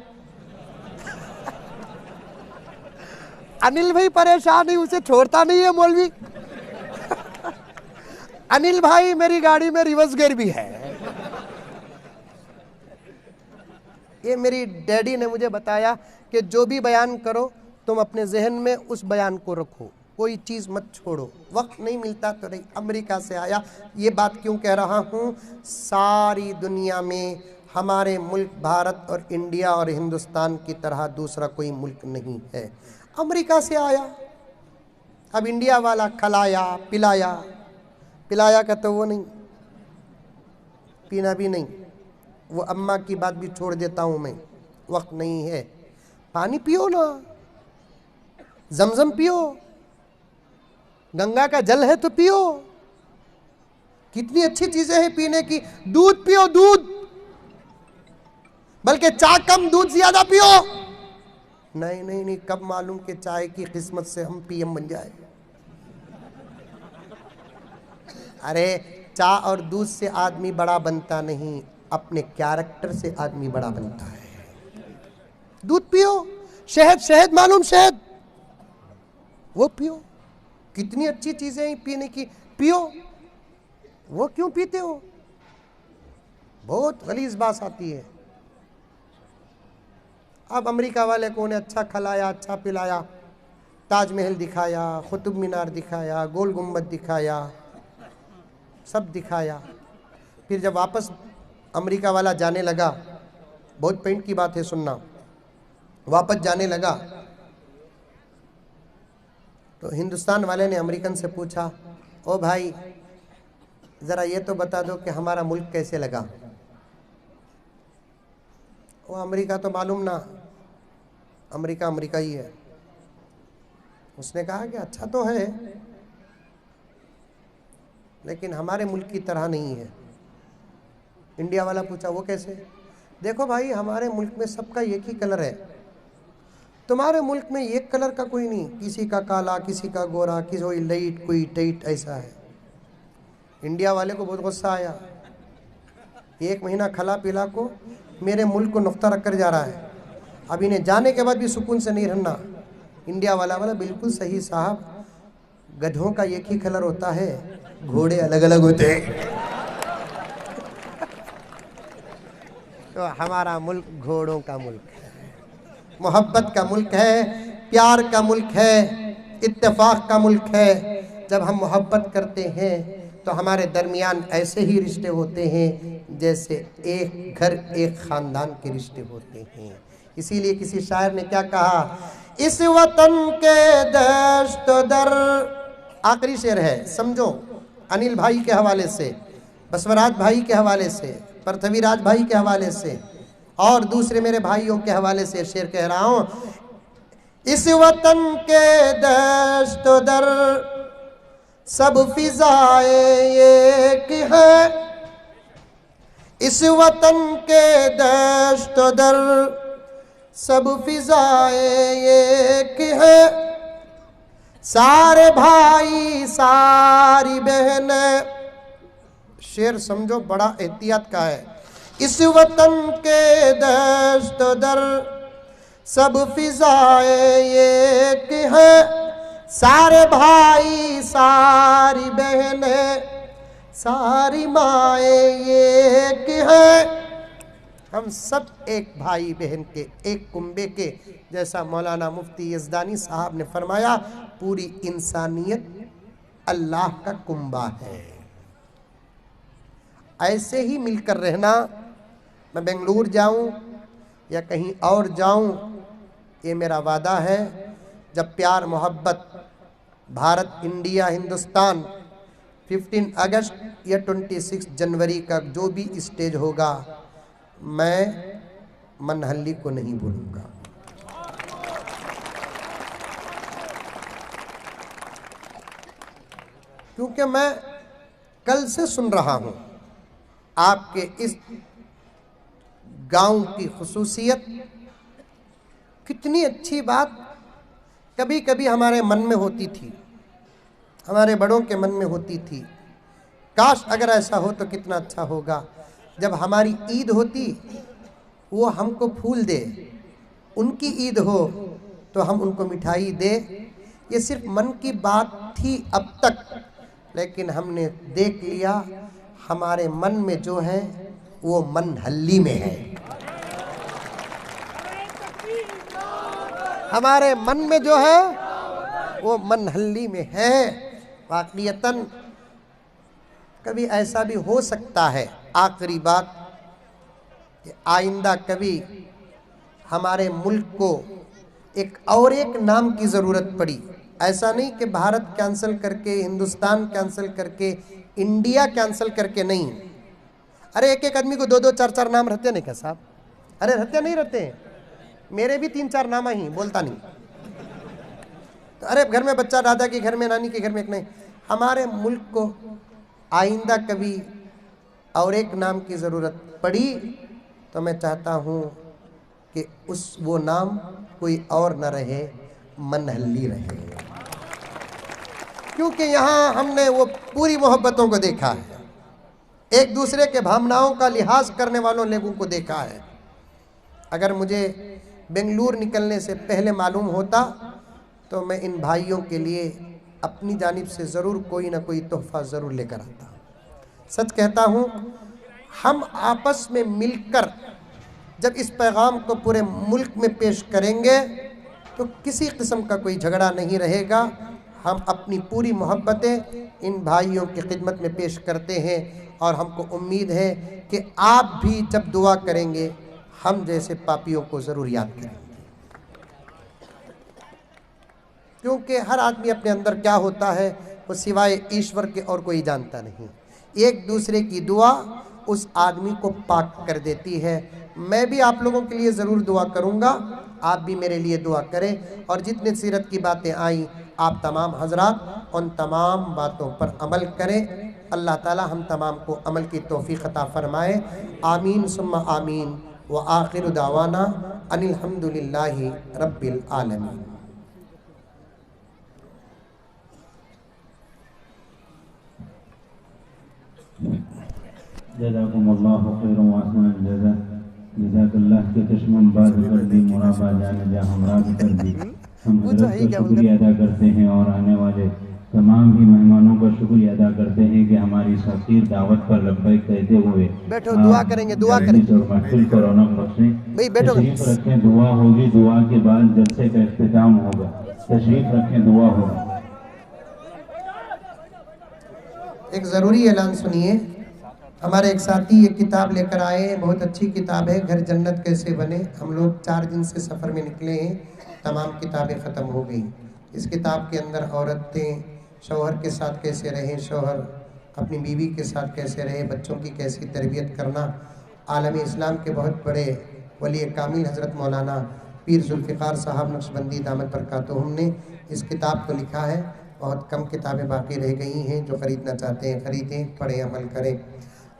अनिल भाई परेशान ही, उसे छोड़ता नहीं है मौलवी। अनिल भाई मेरी गाड़ी में रिवर्स गियर भी है। ये मेरी डैडी ने मुझे बताया कि जो भी बयान करो तुम अपने जहन में उस बयान को रखो, कोई चीज़ मत छोड़ो। वक्त नहीं मिलता तो नहीं। अमेरिका से आया। ये बात क्यों कह रहा हूँ, सारी दुनिया में हमारे मुल्क भारत और इंडिया और हिंदुस्तान की तरह दूसरा कोई मुल्क नहीं है। अमेरिका से आया, अब इंडिया वाला खिलाया पिलाया, पिलाया का तो वो नहीं, पीना भी नहीं, वो अम्मा की बात भी छोड़ देता हूँ मैं, वक्त नहीं है। पानी पियो ना, जमजम पियो, गंगा का जल है तो पियो, कितनी अच्छी चीजें हैं पीने की। दूध पियो, दूध, बल्कि चाय कम दूध ज्यादा पियो। नहीं नहीं नहीं, कब मालूम कि चाय की किस्मत से हम पीएम बन जाए। अरे चाय और दूध से आदमी बड़ा बनता नहीं, अपने कैरेक्टर से आदमी बड़ा बनता है। दूध पियो, शहद, शहद मालूम शहद, वो पियो, कितनी अच्छी चीजें हैं पीने की, पियो। वो क्यों पीते हो? बहुत गलीज बात आती है। अब अमेरिका वाले को उन्हें अच्छा खिलाया, अच्छा पिलाया, ताजमहल दिखाया, कुतुब मीनार दिखाया, गोल गुम्बद दिखाया, सब दिखाया। फिर जब वापस अमेरिका वाला जाने लगा, बहुत पॉइंट की बात है सुनना, वापस जाने लगा तो हिंदुस्तान वाले ने अमेरिकन से पूछा, ओ भाई ज़रा ये तो बता दो कि हमारा मुल्क कैसे लगा। वो अमेरिका तो मालूम ना, अमेरिका अमेरिका ही है। उसने कहा कि अच्छा तो है लेकिन हमारे मुल्क की तरह नहीं है। इंडिया वाला पूछा वो कैसे? देखो भाई हमारे मुल्क में सबका एक ही कलर है, तुम्हारे मुल्क में एक कलर का कोई नहीं, किसी का काला, किसी का गोरा, किसी कोई लाइट, कोई टाइट, ऐसा है। इंडिया वाले को बहुत गुस्सा आया, 1 महीना खला पिला को मेरे मुल्क को नुक्ता रख कर जा रहा है, अब इन्हें जाने के बाद भी सुकून से नहीं रहना। इंडिया वाला बिल्कुल सही साहब, गधों का एक ही कलर होता है, घोड़े अलग अलग होते हैं। तो हमारा मुल्क घोड़ों का मुल्क है, मोहब्बत का मुल्क है, प्यार का मुल्क है, इत्तेफाक का मुल्क है। जब हम मोहब्बत करते हैं तो हमारे दरमियान ऐसे ही रिश्ते होते हैं जैसे एक घर एक ख़ानदान के रिश्ते होते हैं। इसीलिए किसी शायर ने क्या कहा, इस वतन के दश्त दर, आखिरी शेर है समझो, अनिल भाई के हवाले से, बसवराज भाई के हवाले से, पृथ्वीराज भाई के हवाले से और दूसरे मेरे भाइयों के हवाले से शेर कह रहा हूं। इस वतन के दश्त दर सब फिजाए एक है, इस वतन के दश्त दर सब फिजाए एक है, सारे भाई सारी बहन, शेर समझो बड़ा एहतियात का है। इस वतन के दश्त दर सब फिजाए एक है, सारे भाई सारी बहन सारी माए एक है, हम सब एक भाई बहन के, एक कुंबे के। जैसा मौलाना मुफ्ती यज़दानी साहब ने फरमाया, पूरी इंसानियत अल्लाह का कुंबा है। ऐसे ही मिलकर रहना। मैं बेंगलुरु जाऊं या कहीं और जाऊं, ये मेरा वादा है। जब प्यार मोहब्बत भारत, इंडिया, हिंदुस्तान 15 अगस्त या 26 जनवरी का जो भी स्टेज होगा, मैं मनहल्ली को नहीं भूलूंगा। क्योंकि मैं कल से सुन रहा हूं आपके इस गांव की खुसूसियत, कितनी अच्छी बात कभी कभी हमारे मन में होती थी, हमारे बड़ों के मन में होती थी। काश अगर ऐसा हो तो कितना अच्छा होगा। जब हमारी ईद होती वो हमको फूल दे, उनकी ईद हो तो हम उनको मिठाई दे। ये सिर्फ मन की बात थी अब तक, लेकिन हमने देख लिया हमारे मन में जो है वो मनहल्ली में है। हमारे मन में जो है वो मनहल्ली में है। वाक़ियतन कभी ऐसा भी हो सकता है, आखिरी बात, कि आइंदा कभी हमारे मुल्क को एक और एक नाम की ज़रूरत पड़ी। ऐसा नहीं कि भारत कैंसिल करके, हिंदुस्तान कैंसिल करके, इंडिया कैंसिल करके, नहीं। अरे एक एक आदमी को 2-2 4-4 नाम रहते नहीं क्या साहब? अरे रहते नहीं रहते? मेरे भी 3-4 नाम ही, बोलता नहीं। तो अरे घर में बच्चा, दादा के घर में, नानी के घर में एक नहीं। हमारे मुल्क को आइंदा कभी और एक नाम की ज़रूरत पड़ी तो मैं चाहता हूँ कि वो नाम कोई और न रहे, मनहल्ली रहे। क्योंकि यहाँ हमने वो पूरी मोहब्बतों को देखा है, एक दूसरे के भावनाओं का लिहाज करने वालों लोगों को देखा है। अगर मुझे बेंगलुरु निकलने से पहले मालूम होता तो मैं इन भाइयों के लिए अपनी जानिब से ज़रूर कोई ना कोई तोहफ़ा ज़रूर लेकर आता। सच कहता हूँ, हम आपस में मिलकर जब इस पैगाम को पूरे मुल्क में पेश करेंगे तो किसी किस्म का कोई झगड़ा नहीं रहेगा। हम अपनी पूरी मोहब्बतें इन भाइयों की खिदमत में पेश करते हैं और हमको उम्मीद है कि आप भी जब दुआ करेंगे हम जैसे पापियों को ज़रूर याद करेंगे, क्योंकि हर आदमी अपने अंदर क्या होता है वो सिवाय ईश्वर के और कोई जानता नहीं। एक दूसरे की दुआ उस आदमी को पाक कर देती है। मैं भी आप लोगों के लिए ज़रूर दुआ करूँगा, आप भी मेरे लिए दुआ करें। और जितने सीरत की बातें आई आप तमाम हजरात उन तमाम बातों पर अमल करें। अल्लाह ताला हम तमाम को अमल की तौफीक अता फरमाए। आमीन सुम्मा आमीन। व आखिर दावाना अनिल हम्दुलिल्लाहि रब्बिल आलमीन। जज़ाकुमुल्लाहु खैरन व अहसन जज़ा। जज़ाकल्लाह के चश्मन बाज कर दी, मुराबा जाने जा हमराज कर दी। हम हज़रत का शुक्रिया अदा करते हैं और आने वाले तमाम ही मेहमानों का शुक्रिया अदा करते हैं कि हमारी सकीर दावत पर लब्बैक कहते हुए बैठो, दुआ करेंगे, दुआ करेंगे और महफिल को रौनक बख्शें। भाई बैठो, तशरीफ रखें, दुआ होगी, दुआ के बाद जलसे का इख्तिताम होगा। तशरीफ रखें, दुआ होगी। एक ज़रूरी ऐलान सुनिए। हमारे एक साथी ये किताब लेकर आए हैं, बहुत अच्छी किताब है, घर जन्नत कैसे बने। हम लोग 4 दिन से सफ़र में निकले हैं, तमाम किताबें ख़त्म हो गई। इस किताब के अंदर औरतें शौहर के साथ कैसे रहें, शौहर अपनी बीवी के साथ कैसे रहे, बच्चों की कैसी तरबियत करना, आलम इस्लाम के बहुत बड़े वली कामिल हज़रत मौलाना पीर जुल्फ़िकार साहब नक्शबंदी दामत बरकातुहुम ने इस किताब को लिखा है। बहुत कम किताबें बाकी रह गई हैं, जो ख़रीदना चाहते हैं ख़रीदें, पढ़ें, अमल करें।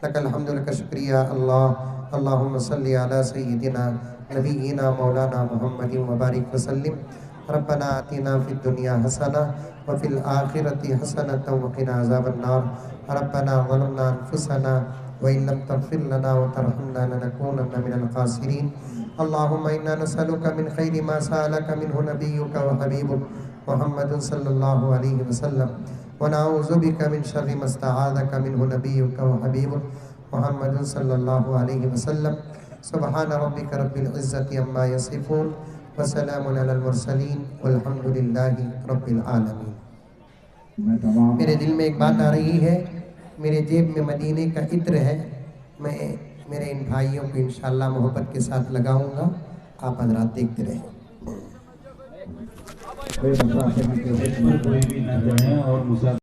लकल हम्दु लक शुक्रिया अल्लाह। अल्लाहुम्मा सल्ली अला सय्यिदिना नबीना मौलाना मुहम्मदिन व बारिक वसल्लिम। रब्बना आतिना फिद दुनिया हसना व फिल आखिरति हसनतन व क़िना अज़ाबन्नार। रब्बना ज़लमना अनफुसना व इन लम तग़फिर लना व तरहमना लनकूनन्ना मिनल ख़ासिरीन। अल्लाहुम्मा इन्ना नसअलुका मिन खैरि मा सअलका मिन्हु नबियुका व हबीबुक मुहम्मदुन सल्लल्लाहु अलैहि वसल्लम व नऊज़ु बिका मिन शर्रि मा इस्तआज़का मिन्हु नबियुका व हबीबुक मुहम्मदुन सल्लल्लाहु अलैहि वसल्लम। सुब्हान रब्बिका रब्बिल इज़्ज़ति अम्मा यसिफून व सलामुन अलल मुरसलीन वल्हम्दुलिल्लाहि रब्बिल आलमीन। मेरे दिल में एक बात आ रही है, मेरे जेब में मदीने का इत्र है, मैं मेरे इन भाइयों को इंशाअल्लाह मोहब्बत के साथ लगाऊंगा। आप हज़रात देखते रहें। कोई भी न जाए और